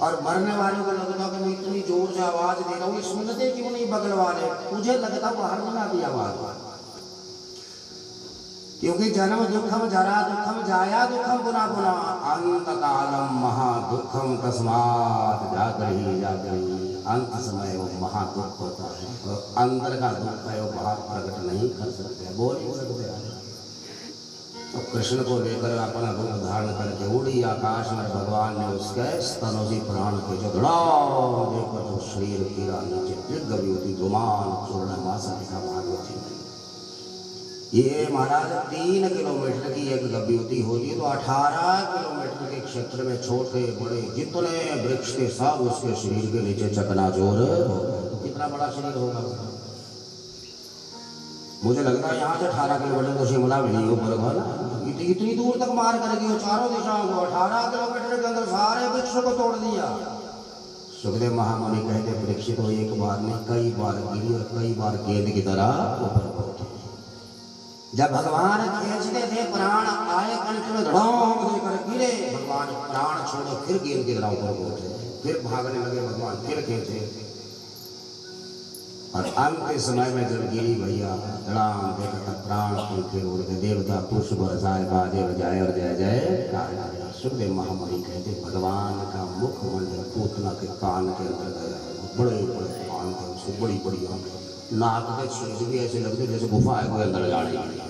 और मरने वालों को लगता कि मैं इतनी जोर से आवाज दे रहा हूँ, सुनते क्यों नहीं बगल वाले, मुझे लगता बाहर में आती आवाज, क्योंकि जन्म दुखम जरा दुखम जाया दुखम पुनः पुनः अंत कालम महादुखम तस्मात् जागृहि अंत समय वो महादुख होता है, और अंदर का दुख है वो बाहर प्रकट नहीं कर सकते, बोल नहीं सकते। तो कृष्ण को लेकर अपना रूप धारण करके उड़ी आकाश में भगवान ने उसके स्तनों से प्राण के जो धड़ाम देखो तो शरीर गिरा नीचे, दिग्गव्यूति धुमान पूर्णमास लिखा भागवत में। ये महाराज 3 किलोमीटर की एक गव्यूति होती तो 18 किलोमीटर के क्षेत्र में छोटे बड़े जितने वृक्ष थे सब उसके शरीर के नीचे चकनाचूर हो गए। तो कितना बड़ा शरीर होगा उसका। मुझे लगता है यहाँ से 18 किलोमीटर तो शिमला भी नहीं हो पाएगा ना, इतनी दूर तक मार करेगी वो चारों दिशाओं को। 18 किलोमीटर के अंदर सारे वृक्षों को तोड़ दिया। सुखदेव महामुनि कहते वृक्ष तो एक बार नहीं कई बार गिरी और कई बार गेंद की तरह ऊपर उठे। जब भगवान खींचते थे प्राण आए कंठ में धड़ाम देकर गिरे, भगवान प्राण छोड़ो फिर गेंद की तरह ऊपर उठे, फिर भागने लगे भगवान, फिर खींचे। और अंत समय में जब गिरी भैया धड़ाम देखा प्राण पंखे उड़ के देवता पुष्प बरसाए बाजे बजाए और जय जय। सुखदेव महामुनि कहते भगवान का मुखमंडल पूतना के कान के अंदर गया, बड़े बड़े कान थे उसके, बड़ी बड़ी आंखें, नाक के छेद भी ऐसे लगते जैसे गुफा है कोई अंदर जाने।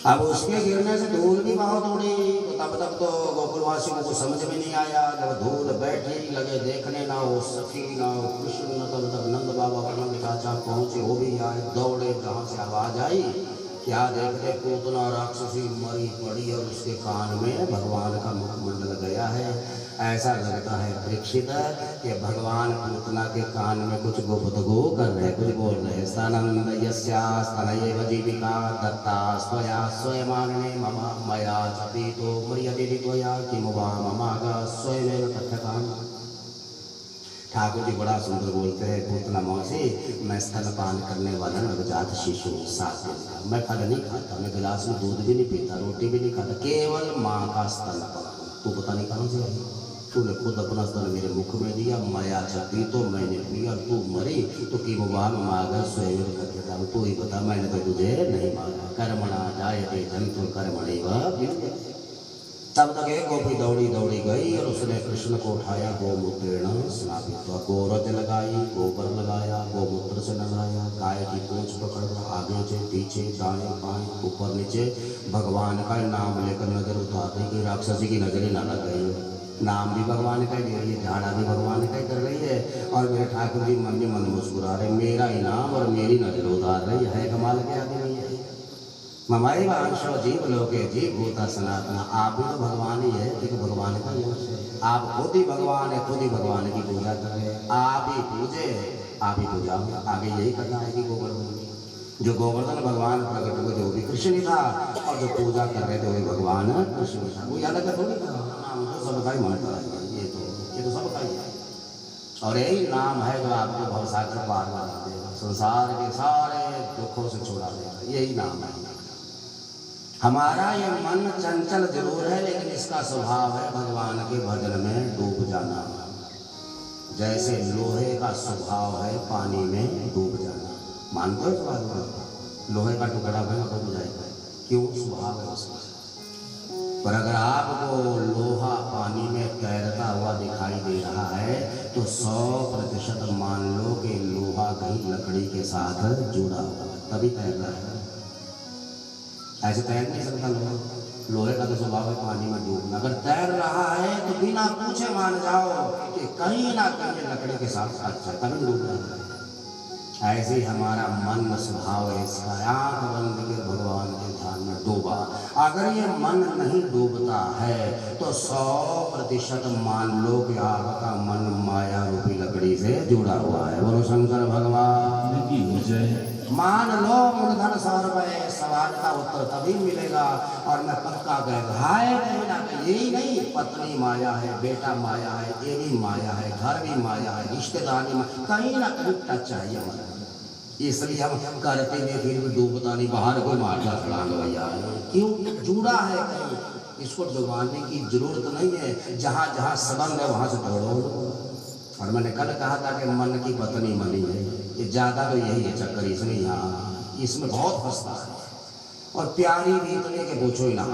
अब उसके गिरने से धूल भी बहुत उड़ी, तब तक तो गोकुलवासियों को समझ में नहीं आया। जब धूल बैठी लगे देखने, ना हो सखी ना हो कृष्ण, न तब तक नंद बाबा का नंद चाचा पहुंचे, वो भी आए दौड़े, जहाँ से आवाज आई क्या देखते पूतना राक्षसी मरी पड़ी और उसके कान में भगवान का मुखमंडल गया है। ऐसा लगता है परीक्षित कि भगवान पूतना के कान में कुछ गुप्तगू कर रहे, कुछ बोल रहे। स्तनंद यस्यास्तनयेव जीविका दत्ता स्वया स्वयमानने मम मया चपीतो मर्यते त्वया किम वा ममागा स्वयमेव कथ्यताम्। ठाकुर जी बड़ा सुंदर बोलते हैं पूतना मौसी मैं स्तनपान करने वाला नवजात शिशु 7 दिन का, मैं फल नहीं खाता, मैं गिलास में दूध भी नहीं पीता, रोटी भी नहीं खाता, केवल माँ का स्तनपान। तू पता नहीं कहाँ से आई, तूने खुद अपना स्तन मेरे मुख में दिया, मया छपी तो मैंने पिया, तू मरी तो कि मुबाम मांगा स्वयं करता हूँ, तू ही बता मैंने तो तुझे नहीं मांगा। कर्मणा जायते जंतु कर्मणैव विद्यते। तब तक एक गोपी दौड़ी दौड़ी गई और उसने कृष्ण को उठाया, गोमूत्रेण स्नापित्वा, गोरज लगाई, गोबर लगाया, गोमूत्र से लगाया, गाय की पूंछ पकड़ आगे से पीछे दाएं बाएं ऊपर नीचे भगवान का नाम लेकर नजर उतारने की राक्षसी की नजर ही ना लग गई। नाम भी भगवान का ले रही है, झाड़ा भी भगवान का कर रही है, और मेरे ठाकुर जी मन में मन मुस्कुरा रहे, मेरा इनाम और मेरी नजर उतार रही है। कमाल के आदमी है। ममाई वांशो जीव लोके जीव भूता सनातना, आप भी तो भगवान ही है, एक भगवान का अंश है। आप खुद ही भगवान है, खुद ही भगवान की पूजा कर रहे हैं। आप ही पूजे, आप ही पूजा। आगे यही करना है कि गोवर्धन, जो गोवर्धन भगवान प्रकट हुए थे वो भी कृष्ण ही था, और जो पूजा कर रहे थे वो भी भगवान कृष्ण ही था। कोई अलग थोड़ी था, नाम तो सबका ही मानता है। ये तो सबका ही है, और यही नाम है जो आपको भवसागर पार लगा देगा, संसार के सारे दुखों से छुड़ा देगा। यही नाम है। हमारा ये मन चंचल जरूर है, लेकिन इसका स्वभाव है भगवान के भजन में डूब जाना। जैसे लोहे का स्वभाव है पानी में डूब जाना। मानते हो इस बात को? लोहे का टुकड़ा में डूब जाएगा, क्यों? स्वभाव है उसका। पर अगर आपको लोहा पानी में तैरता हुआ दिखाई दे रहा है तो 100% मान लो कि लोहा कहीं लकड़ी के साथ जुड़ा हुआ, तभी तैर रहा है। ऐसे तैर नहीं सकता लोहा। लोहे का तो स्वभाव है पानी में डूबना। अगर तैर रहा है तो बिना पूछे मान जाओ कि कहीं ना कहीं लकड़ी के साथ अच्छा तभी डूब रहा है। ऐसे ही हमारा मन स्वभाव है इसका, आंख बंद के भगवान के ध्यान में डूबा। अगर ये मन नहीं डूबता है तो 100% मान लो कि आपका मन माया रूपी लकड़ी से जुड़ा हुआ है। बोलो शंकर भगवान की जय। मान लो मूलधन 100 रुपये, सवाल का उत्तर तभी मिलेगा, और मैं पक्का कह यही नहीं, पत्नी माया है, बेटा माया है, ये भी माया है, घर भी माया है, रिश्तेदारी में कहीं ना कहीं टच चाहिए हमारा। इसलिए हम करते हुए फिर भी डूबता नहीं, बाहर कोई मारता छलांग भैया, क्यों? जुड़ा है कहीं, इसको डुबाने की जरूरत नहीं है। जहाँ जहाँ संबंध है वहाँ से तोड़ो। और मैंने कल कहा था कि मन की पत्नी मनी है, ये ज़्यादा तो यही है चक्कर इसमें। यहाँ इसमें बहुत फंसता है, और प्यारी भी इतने के पूछो ही ना।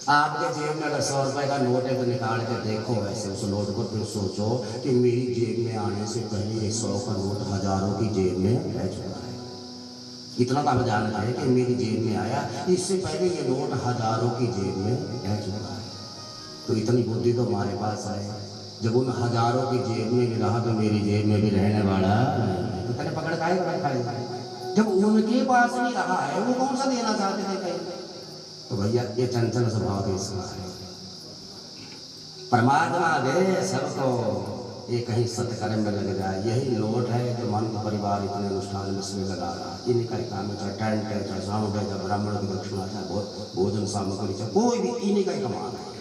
आपके जेब में अगर 100 रुपये का नोट है तो निकाल के देखो ऐसे उस नोट को, फिर सोचो कि मेरी जेब में आने से पहले 100 का नोट हजारों की जेब में रह चुका है। इतना तो आप जानते हैं कि मेरी जेब में आया, इससे पहले ये नोट हजारों की जेब में रह चुका है। तो इतनी बुद्धि तो हमारे पास है, जब उन हजारों की जेब में भी रहा तो मेरी जेब में भी रहने वाला तो तेरे पकड़ खाएगा। जब उनके पास नहीं रहा है वो कौन सा देना चाहते थे कहीं? तो भैया ये चंचल स्वभाव है इसका। परमात्मा दे सबको, ये कहीं सत्कर्म में लग जाए। यही लोट है जो मन परिवार इतने अनुष्ठान में इसमें लगा रहा है। इन्हीं का काम है, चाहे टेंट है, चाहे साउंड है, चाहे ब्राह्मण की दक्षिणा, चाहे भोजन सामग्री, चाहे कोई भी, इन्हीं का ही कमाल है।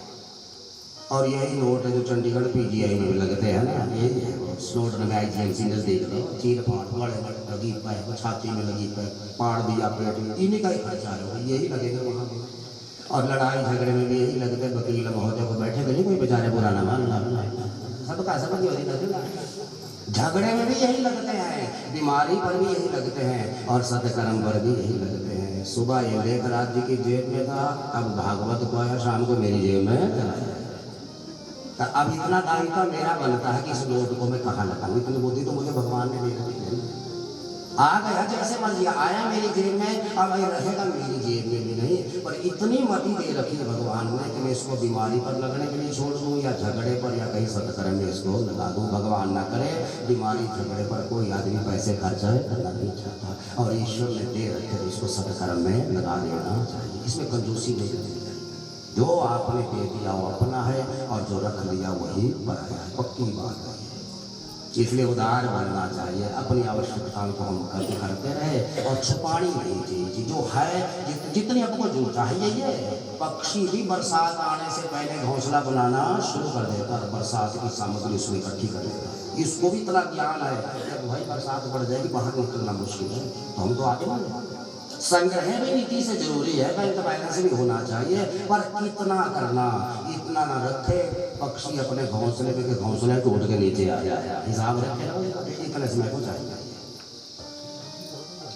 और यही नोट है जो चंडीगढ़ पीजीआई में भी लगते हैं ना, यही है वो नोट में। आईजीएमसी देख लो, चीर फाड़ बड़े लगी पैर, छाती में लगी पैर, पाड़ दिया पेट में, इन्हीं का ही खर्चा है, यही लगेगा वहाँ पे। और लड़ाई झगड़े में भी यही लगते हैं। वकील महोदय को बैठे नहीं कोई बेचारे पुराना मान सबका समझ झगड़े में भी यही लगते हैं, बीमारी पर भी यही लगते हैं, और सत्कर्म पर भी यही लगते हैं। सुबह ये लेखराज जी की जेब में था, अब भागवत को आया, शाम को मेरी जेब में। अब इतना दायित्व मेरा बनता है कि इस नोट को मैं कहाँ लगाऊं। इतनी बुद्धि तो मुझे भगवान ने दे रखी है। आ गया जैसे मर्जी आया मेरी जेब में, अब ये रहेगा मेरी जेब में भी नहीं। पर इतनी मति दे रखी है भगवान ने कि मैं इसको बीमारी पर लगने के लिए छोड़ दूं, या झगड़े पर, या कहीं सत्कर्म में इसको लगा दूं। भगवान ना करे बीमारी झगड़े पर कोई आदमी पैसे खर्च करना नहीं चाहता, और ईश्वर ने दे रखे इसको सत्कर्म में लगा देना चाहिए। इसमें कंजूसी नहीं करनी चाहिए। जो आपने दे दिया वो अपना है, और जो रख लिया वही पराया है, पक्की बात है। इसलिए उदार बनना चाहिए, अपनी आवश्यकताओं को हम करते रहे, और छुपानी नहीं चाहिए। जो है जितनी आपको जो चाहिए, ये पक्षी भी बरसात आने से पहले घोंसला बनाना शुरू कर देता है, बरसात की सामग्री उसमें इकट्ठी कर देता है। इसको भी इतना ज्ञान है कि भाई बरसात बढ़ जाएगी, बाहर निकलना मुश्किल है, तो हम तो आगे बढ़े। संग्रह भी नीति से जरूरी है, बैंक बैलेंस भी होना चाहिए, पर कितना करना, इतना ना रखे पक्षी अपने घोंसले पे के घोंसले टूट के नीचे आ जाए। हिसाब रखे ना, इतना इसमें को चाहिए।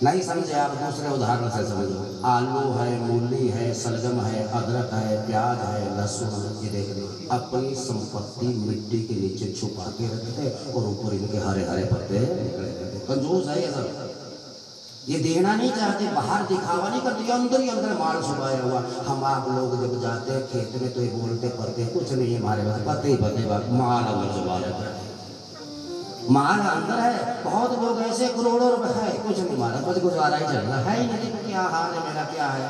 नहीं समझे आप दूसरे उदाहरण से समझो। आलू है, मूली है, सलगम है, अदरक है, प्याज है, लहसुन है, ये देख लो अपनी संपत्ति मिट्टी के नीचे छुपा के रखते और ऊपर इनके हरे हरे पत्ते निकले रहते। कंजूस है ये सब, ये देना नहीं चाहते, बाहर दिखावा नहीं करते, अंदर ही अंदर माल छुपाया हुआ। हम आप लोग जब जाते हैं खेत में तो ये बोलते पड़ते कुछ नहीं है हमारे पास, पते ही पते माल अंदर छुपा रहता है, माल अंदर है। बहुत लोग ऐसे करोड़ों रुपए है, कुछ नहीं मारा, बस गुजारा ही चल रहा है ही नहीं। क्या हाल है मेरा, क्या है?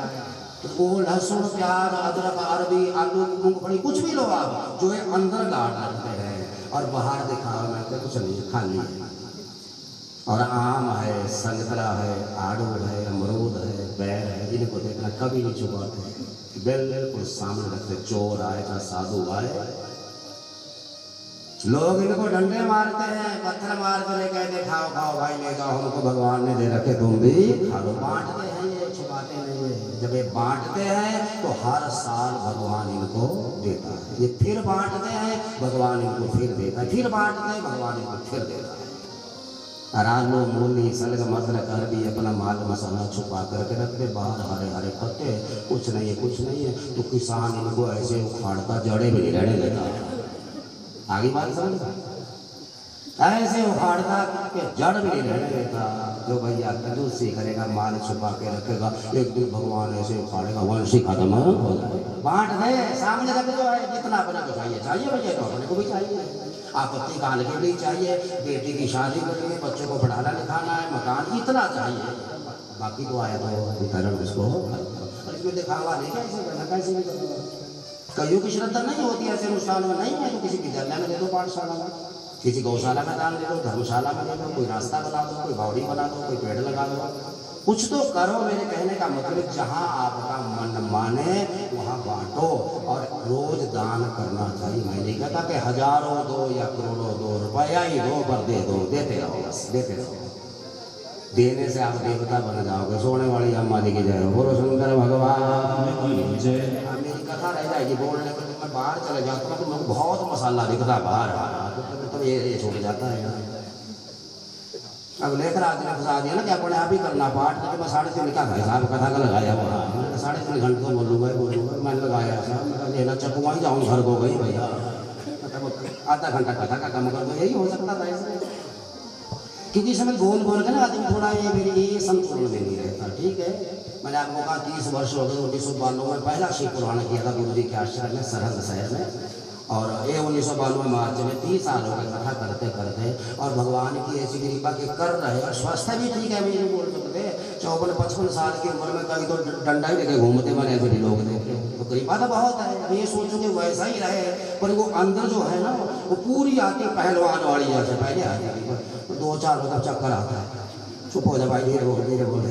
तो वो लहसुन, प्याज, अदरक, अरबी, आलू, मूंगफली, कुछ भी लो आप, जो है अंदर गाड़ रखते हैं और बाहर दिखावा में कुछ नहीं, खाली है। और आम है, संतरा है, आड़ू है, अमरूद है, बैर है, इनको देखना कभी नहीं छुपाते, बिल्कुल सामने रखते। चोर आए चाहे साधु आए, लोग इनको डंडे मारते हैं, पत्थर मार कर कहते खाओ खाओ भाई, ले जाओ, हमको भगवान ने दे रखे, तुम भी खा लो। बांटते हैं ये, छुपाते नहीं है। जब ये बांटते हैं तो हर साल भगवान इनको देता है, ये फिर बांटते हैं, भगवान इनको फिर देता है, फिर बांटते हैं, भगवान इनको फिर देता है। आलू, मूली, सलगम, अदरक, अरबी अपना माल मसाला छुपा करके रखते, बाहर हरे हरे पत्ते, कुछ नहीं है, कुछ नहीं है। तो किसान इनको ऐसे उखाड़ता, जड़े भी नहीं रहने देता। आगे बात समझ, ऐसे उखाड़ता कि जड़ भी नहीं रहने देता। जो भैया कंजूसी करेगा, माल छुपा के रखेगा, एक दिन भगवान ऐसे उखाड़ेगा, वंशी खत्म हो जाए। बांट दे, सामने रख दो, जितना अपने को चाहिए चाहिए भैया, तो अपने को भी चाहिए। आपत्ति काल के लिए चाहिए, बेटी की शादी करनी है, बच्चों को पढ़ाना लिखाना है, मकान इतना चाहिए, बाकी तो आया तो वितरण उसको। इसमें दिखावा नहीं, कैसे भी करूँगा। कईयों की श्रद्धा नहीं होती ऐसे अनुष्ठान में, नहीं है तो किसी विद्यालय में दे दो, पाठशाला में, किसी गौशाला में दान दे दो, धर्मशाला में दे दो, कोई रास्ता बना दो, कोई बावड़ी बना दो, कोई पेड़ लगा दो, कुछ तो करो। मेरे कहने का मतलब जहाँ आपका मन माने वहाँ बांटो, और रोज दान करना चाहिए। मैं नहीं कहता कि हजारों दो या करोड़ों दो, रुपया ही दो, पर दे दो, देते रहो, बस देते रहो। देने से आप देवता बन जाओगे। सोने वाली अम्मा जी की जय हो, बोलो शंकर भगवान की जय। मेरी कथा रह जाएगी बोलने को, मैं बाहर चले जाता हूँ तो मुझे बहुत मसाला दिखता बाहर आ रहा, तो ये छूट जाता है। अब लेकर आदमी फंसा दिया ना कि अपने आप ही करना पाठ, तो मैं 3.5 का भाई साहब कथा का लगाया हुआ, 3.5 घंटे तो बोलूँगा मैंने लगाया साहब, मैं लेना चकवा ही जाऊँ, घर को गई भैया, आधा घंटा कथा का काम कर दो, यही हो सकता था ऐसे। क्योंकि समय बोल बोल के ना आदमी थोड़ा ये मेरी ये संतुलन में नहीं रहता। ठीक है, मैंने आपको कहा 30 वर्ष हो गए, 1992 में पहला शिव पुराण किया था गुरु जी के आश्रम में, सरहद शहर में, और ये 1992 मार्च में 30 साल हो गए कथा करते करते, और भगवान की ऐसी कृपा के कर रहे, और स्वास्थ्य भी ठीक है, मैं नहीं बोल सकते। 54-55 साल की उम्र में कहीं तो डंडा ही लेके घूमते मैंने ऐसे भी लोग देखे, तो कृपा तो बहुत है। ये सोचो कि वैसा ही रहे, पर वो अंदर जो है ना वो पूरी आती पहलवान वाली जैसे पहले आती है, 2-4 मतलब चक्कर आता है, चुप हो जा भाई, धीरे बोल धीरे बोल,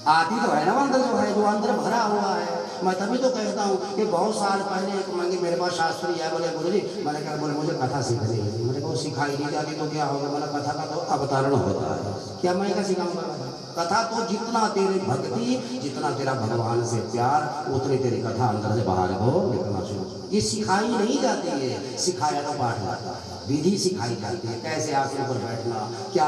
आती तो है ना अंदर जो है, जो अंदर भरा हुआ है। मैं तभी तो कहता हूँ कि बहुत साल पहले एक मंगे मेरे पास शास्त्री है, बोले गुरु जी, मैंने कहा बोले मुझे कथा सीखनी है, मैंने कहा सिखाई नहीं जाती तो क्या होगा, मैंने कथा का तो अवतरण होता है, क्या मैं क्या सिखाऊंगा? कथा तो जितना तेरी भक्ति, जितना तेरा भगवान से प्यार, उतनी तेरी कथा अंदर से बाहर को निकलना शुरू। ये सिखाई नहीं जाती है, सिखाया तो पाठ जाता है, विधि सिखाई जाती है, कैसे आसन पर बैठना, क्या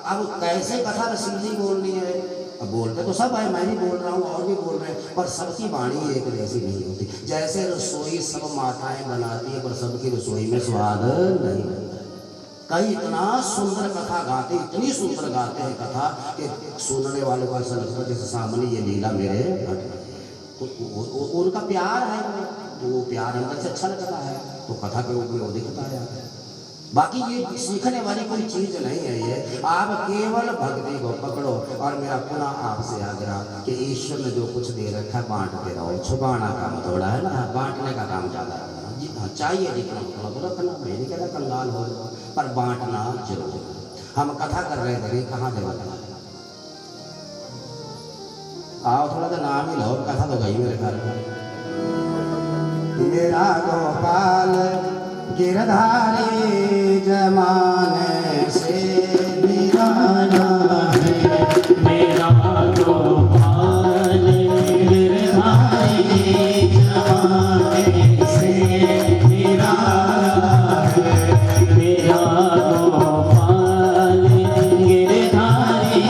अब कैसे कथा रसीली बोलनी है। अब बोलते तो सब है, मैं भी बोल रहा हूँ और भी बोल रहे हैं, पर सबकी वाणी एक जैसी नहीं होती। जैसे रसोई सब माताएं बनाती है, पर सबकी रसोई में स्वाद नहीं होता। कई इतना सुंदर कथा गाते, इतनी सुंदर गाते हैं कथा कि सुनने वाले को ऐसा लगता है जैसे सामने ये लीला मेरे घट रही है। तो उनका प्यार है, तो वो प्यार अंदर से अच्छा लगता है, तो कथा के ऊपर वो दिखता है। बाकी ये सीखने वाली कोई चीज नहीं है ये, आप केवल भक्ति को पकड़ो। और मेरा पुनः आपसे आग्रह कि ईश्वर ने जो कुछ दे रखा है बांटते रहो, छुपाना काम थोड़ा है ना, बांटने का काम ज़्यादा है। जितना चाहिए जितना उतना तो रखना, मैं नहीं कहता कंगाल हो जाओ, पर बांटना जरूर। हम कथा कर रहे थे, कहाँ देवा आओ थोड़ा सा नाम ही लो, कथा तो गई मेरे घर में। मेरा गोपाल गिरधारी जमाने से निराला है, मेरा गोपाल गिरधारी जमाने से निराला है, मेरा गोपाल गिरधारी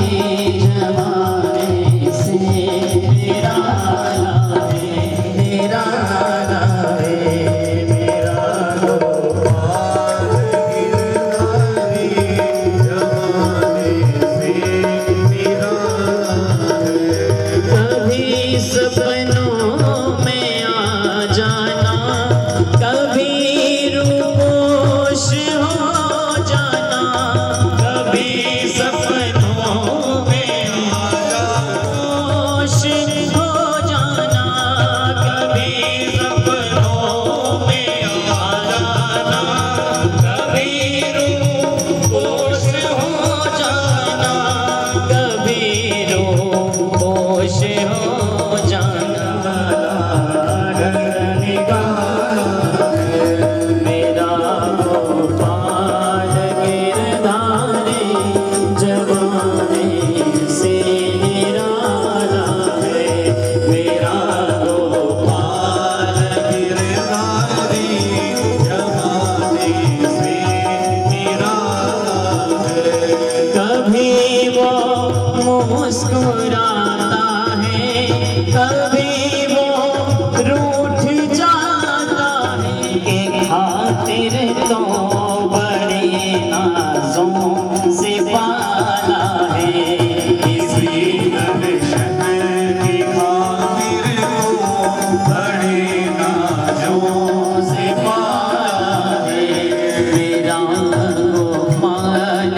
खुश हो जाना ढलने का मेरा गोपाल गिरधारी जवानी से निराला है मेरा गोपाल गिरधारी जवानी से निराला है कभी वो मुस्कुराता है कभी वो रूठ जाता है के खातिर तो बड़े नाजों से पाला है किसी दर्शन की खातिर तो बड़े नाजों से पाला है मेरा गोपाल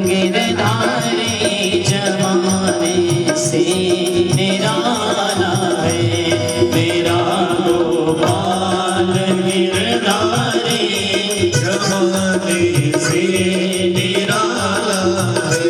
गिरधारी जवानी से निराला है मेरा गोपाल गिरधारी जवानी से निराला है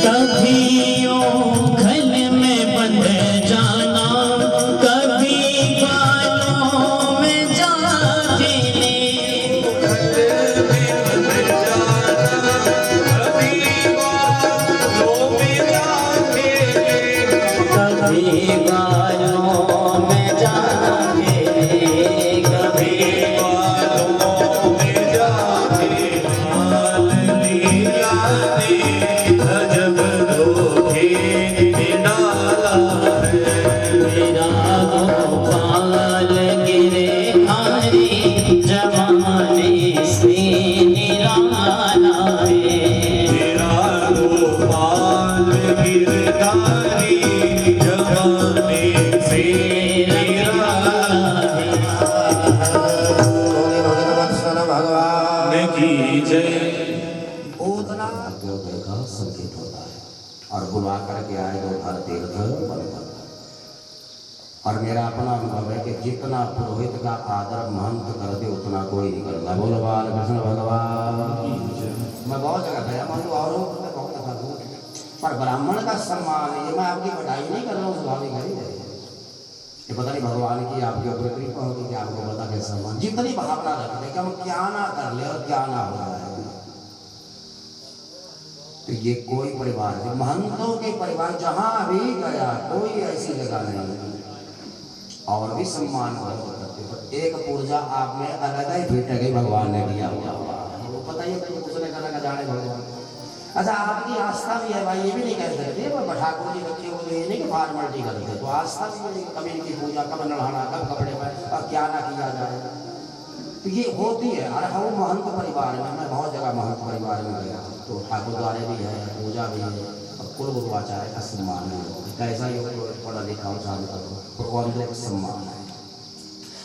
कभी ओखल में बंध जाना कभी बालों में जाके कभी बालों में जाके कभी बालों में जाके हाल लीला ने अजब धोखे डाला है मेरा गोपाल गिरधारी जवानी से निराला है मेरा गोपाल गिरधारी जवानी से निराला है बोले भगवत्सल भगवान की जय उतना जो देखा संकेत होता है और बुला करके आए तो हर तीर्थ बनता और मेरा अपना अनुभव है कि जितना पुरोहित का आदर महंत करते उतना कोई नहीं करता बोलो बाल कृष्ण भगवान मैं बहुत जगह गया मान लो औरों को मैं बहुत दफा दूँ पर ब्राह्मण का सम्मान ये मैं आपकी बधाई नहीं कर रहा हूँ स्वाभाविक है ये पता नहीं भगवान की आपके ऊपर कृपा होगी कि आपको पता के सम्मान जितनी भावना रखते कि हम क्या ना कर ले और क्या ना हो रहा है तो ये कोई परिवार नहीं महंतों के परिवार जहां भी गया कोई ऐसी जगह नहीं और भी सम्मान करते तो एक पूर्जा आप में अलग ही फिट गई भगवान ने दिया हुआ वो पता ही दूसरे का लगा जाने भगवान अच्छा आपकी आस्था भी है भाई ये भी नहीं कह सकते पर ठाकुर जी बच्चे को ये नहीं कि फॉर्मेलिटी करते तो आस्था भी है कभी इनकी पूजा कब नढ़ाना कब कपड़े पर और क्या ना किया जाए तो ये होती है अरे हाँ वो महंत परिवार में मैं बहुत जगह महंत परिवार में गया तो ठाकुर द्वारे भी है पूजा भी है और कुल गुरुआचार्य का सम्मान है कैसा ही पढ़ा लिखा हो चालू करो भगवान एक सम्मान है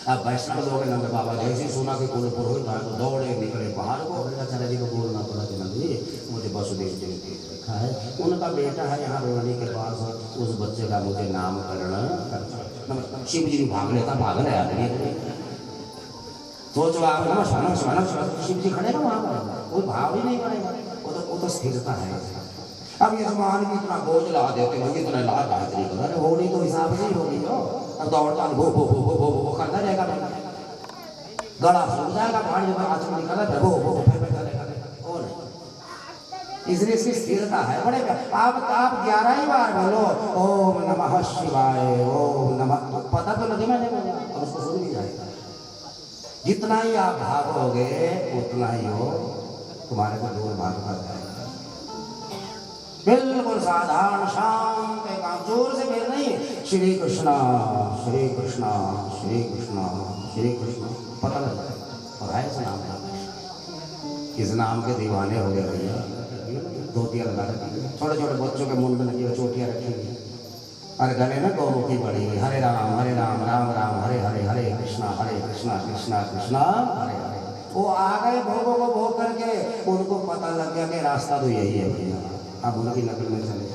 अब वैष्णव लोग नंद बाबा जैसे सुना कि कुल पुरोहित है तो दौड़े निकले बाहर को चले जी को बोलना पड़ा कि नंदी मुझे वसुदेव जी ने देखा है उनका बेटा है यहाँ रोहिणी के पास उस बच्चे का मुझे नामकरण शिव जी भाग लेता भाग रहा है सोचो आप शिव जी खड़े ना वहाँ पर कोई भाव ही नहीं पड़ेगा वो तो स्थिरता है अब ये जमान भी इतना बोझ ला देते हैं इतना ला गायत्री कर अरे होली तो हिसाब से ही होगी जो अब दौड़ता भो भो भो भो भो भो करता रहेगा गला सूख जाएगा पानी में आचमन निकल रहा भो भो फिर बैठा रहेगा ओ नहीं इसलिए इसकी स्थिरता है बड़े आप 11 ही बार बोलो ओम नमः शिवाय ओम नमः पता तो लगे मैंने और उसको सुन भी जाएगा जितना ही आप भागोगे उतना ही हो तुम्हारे को दूर भाग कर जाएगा बिल्कुल साधारण शांत एकांत जोर से बोल नहीं श्री कृष्णा श्री कृष्णा श्री कृष्णा श्री कृष्णा पता लग जाए और है इस नाम का इस नाम के दीवाने हो गए भैया धोतियाँ लगा रखी है, छोटे छोटे बच्चों के मुंड में लगी हुई चोटियाँ रखी हुई है, और गले में गौमुखी पड़ी हुई, हरे राम राम राम हरे हरे, हरे कृष्णा कृष्णा कृष्णा हरे हरे। वो आ गए भोगों को भोग करके, उनको पता लग गया कि रास्ता तो यही है भैया, अब उनकी नकल में चले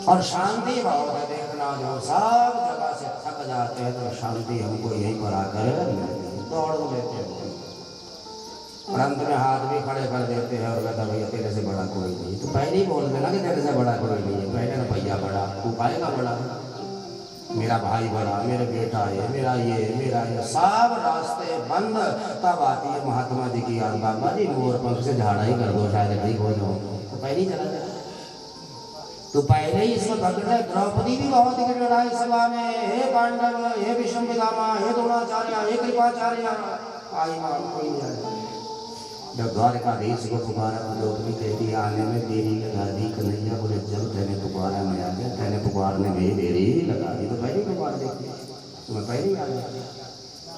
और शांति भाव में देखना, जो सब जगह से थक जाते हैं तो शांति हमको यहीं पर आकर दौड़ लेते हैं और अंत में हाथ भी खड़े कर देते हैं और कहता भैया तेरे से बड़ा कोई नहीं। तो पहले ही बोल देना कि तेरे से बड़ा कोई नहीं है, पहले ना भैया बड़ा, तू पाएगा बड़ा, मेरा भाई बड़ा, मेरे बेटा है, मेरा ये सब रास्ते बंद। तब आती है महात्मा जी की याद, बाबा जी मोर पंख से झाड़ा ही कर दो शायद ठीक हो जाओ। तो पहले ही चला जाए, तो पहले ही इसमें भगत द्रौपदी भी बहुत ही लड़ाई सभा में, हे पांडव, हे विषम पितामह, हे द्रोणाचार्य, हे कृपाचार्य, आई मां कोई नहीं आया। जब द्वारकाधीश को पुकारा द्रौपदी कहती आने में देरी लगा दी कन्हैया, बोले जब तेने पुकारा मैं आ गया, तेने पुकारने में ही देरी लगा दी। तो पहले पुकार देखी, तुम्हें पहले ही आ गया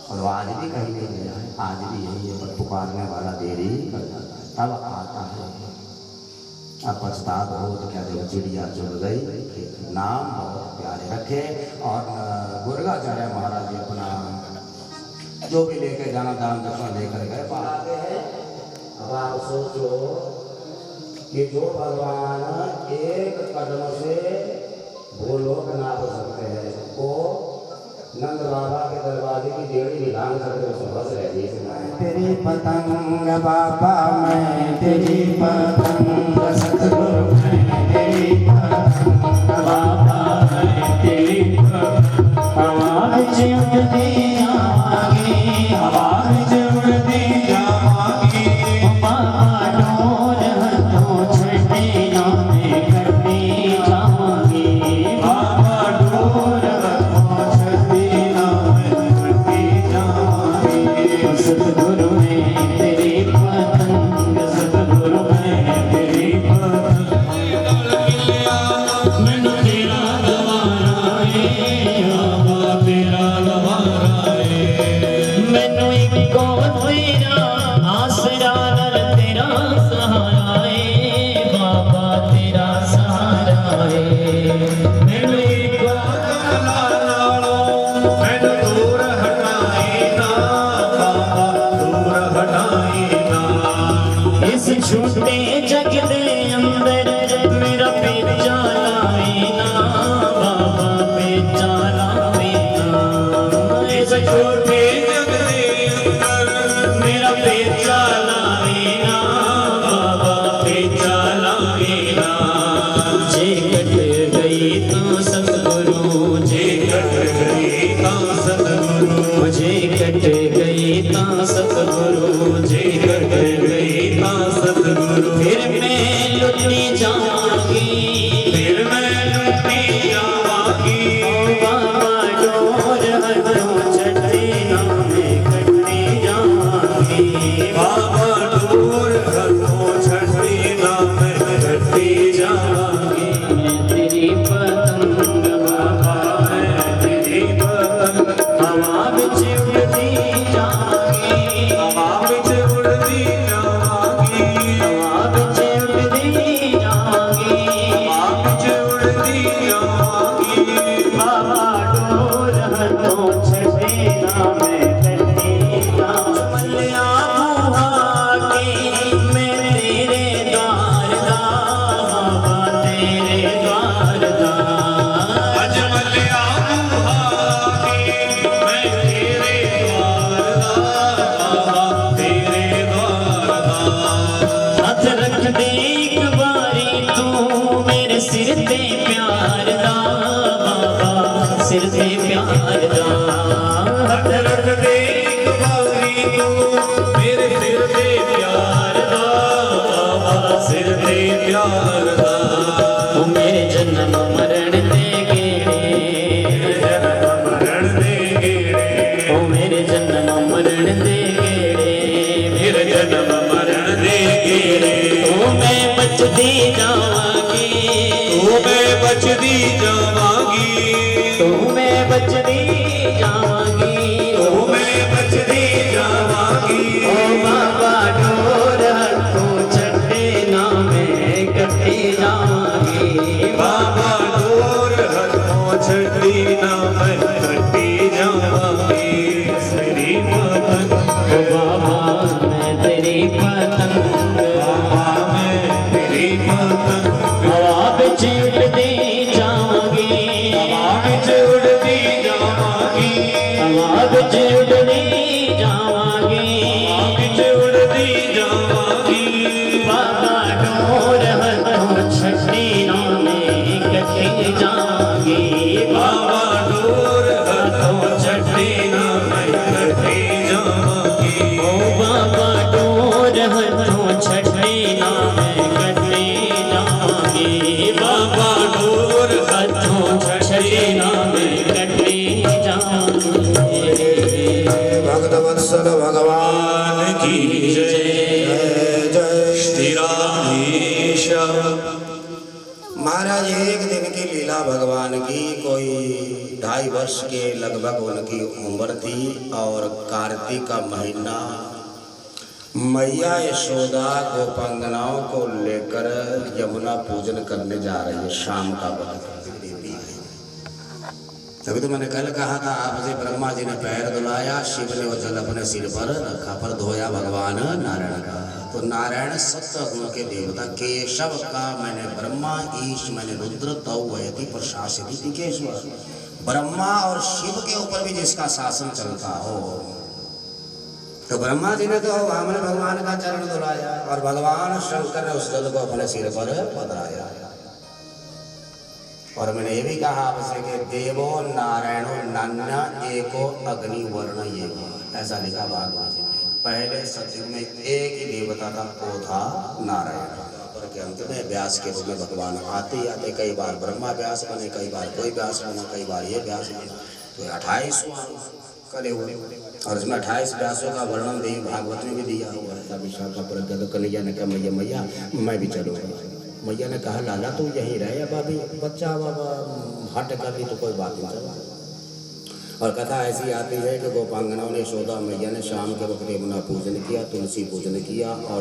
और आज भी कहीं नहीं गया है, आज भी यही है, पर पुकारने वाला देरी लगा तब आता है। अब पछतावा हो तो क्या देखो चिड़िया चुन गई, नाम बहुत प्यारे रखे। और गुरगाचार्य महाराज जी अपना जो भी लेके जाना दान दक्षिणा लेकर गए पढ़ाते हैं। अब आप सोचो कि जो भगवान एक कदम से भूलोक नाप सकते हैं, वो नंद बाबा के दरवाजे की देड़ी निकाल सकते समझ रहे। तेरी पतंग बाबा मैं तेरी पतंग, सतगुरु मैं तेरी पतंग बाबा मैं तेरी पतंग। आवाज उड़ती जावांगी, आवाज उड़ती जावांगी, बाबा डोर हथों छठे नामे करती जावांगी, बाबा डोर हथों छठे नामे करती जावांगी। सतगुरु मैं तेरी पतंग, सतगुरु मैं तेरी पतंग, मैनू तेरा गवारा है, बाबा तेरा गवारा है। मैनू इको तेरा आसरा नर तेरा सहारा है, बाबा तेरा सहारा है। मैनू इको नालो मैनू दूर हटाए ना, बाबा दूर हटाए ना। इस झूठे जग दे अंदर मेरा पेचा लाए ना, बाबा पेचा लाए ना। इस झूठे जग दे अंदर मेरा पेचा लाए ना, बाबा पेचा लाए ना। जे कट गई तो सतगुरु, जे कट गई तो सतगुरु, जे कट गई तो सतगुरु, जे कट गई तो सतगुरु। फिर मैं लुटी जावांगी, फिर मैं लुटी जावांगी, बाबा डोर हथों छठे नामे करती जावांगी, बाबा डोर हथों छठे नामे करती जावांगी। मैं तेरी पतंग बाबा मैं तेरी पतंग, हवा विच उड़ती जावांगी, हवा विच उड़ती जावांगी, हवा विच उड़ती जावांगी, हवा विच उड़ती जावांगी, बाबा डोर हथों छठे नामे करती जावांगी। मल्लिया बुहा के मैं तेरे द्वार दा, बाबा तेरे द्वार दा। अज मल्लिया बुहा के मैं तेरे द्वार दा, बाबा तेरे द्वार दा। हथ रख दे एक बारी तू मेरे सिर ते प्यार दा, बाबा सिर ते प्यार दा। हथ रख दे एक बारी तू मेरे सिर ते प्यार दा, बाबा सिर ते प्यार दा। ओ मेरे जन्म मरण दे गेड़े, जन्म मरण दे गेड़े, ओ मेरे जन्म मरण दे गेड़े, मेरे जन्म मरण दे गेड़े। ओ मैं बचती जावांगी, ओ मैं बचती जावांगी, ओ मैं बचती जावांगी, ओ मैं बचती जावांगी। ओ बाबा डोर हथों छठे नामे शिष्य। महाराज एक दिन की लीला भगवान की, कोई 2.5 वर्ष के लगभग उनकी उम्र थी और कार्तिक का महीना। मैया यशोदा गोपांगनाओं को लेकर यमुना पूजन करने जा रही है। शाम का वक्त तभी तो मैंने कल कहा था आपसे, ब्रह्मा जी ने पैर धुलाया, शिव ने वो जल अपने सिर पर रखा, पर धोया भगवान नारायण का। तो नारायण सत्य गुण के देवता, केशव का मैंने ब्रह्मा, ईश मैंने रुद्र, तौ वयति प्रशासिति केशव। ब्रह्मा और शिव के ऊपर भी जिसका शासन चलता हो। तो ब्रह्मा जी ने तो वामन भगवान का चरण धुलाया और भगवान शंकर ने उस जल को अपने सिर पर पधराया। और मैंने ये भी कहा आपसे कि देवो नारायणो नान्या एको अग्नि वर्ण ये, ऐसा लिखा भागवत में। पहले सतयुग में एक ही देवता था, वो था नारायण। और के अंत में व्यास के रूप में भगवान आते ही आते, कई बार ब्रह्मा व्यास बने, कई बार कोई व्यास बना, कई बार ये व्यास बना। तो 28 करे हुए और इसमें 28 व्यासों का वर्णन देवी भागवत में भी दिया हुआ है। विशाखा पर कन्हैया ने कहा मैया मैया मैं भी चलूँगा। मैया ने कहा लाला तू यहीं रहे, अब अभी बच्चा बाबा हट कर भी तो कोई बात नहीं चला। और कथा ऐसी आती है कि गोपांगनाओं ने यशोदा मैया ने शाम के वक्त यमुना पूजन किया, तुलसी पूजन किया और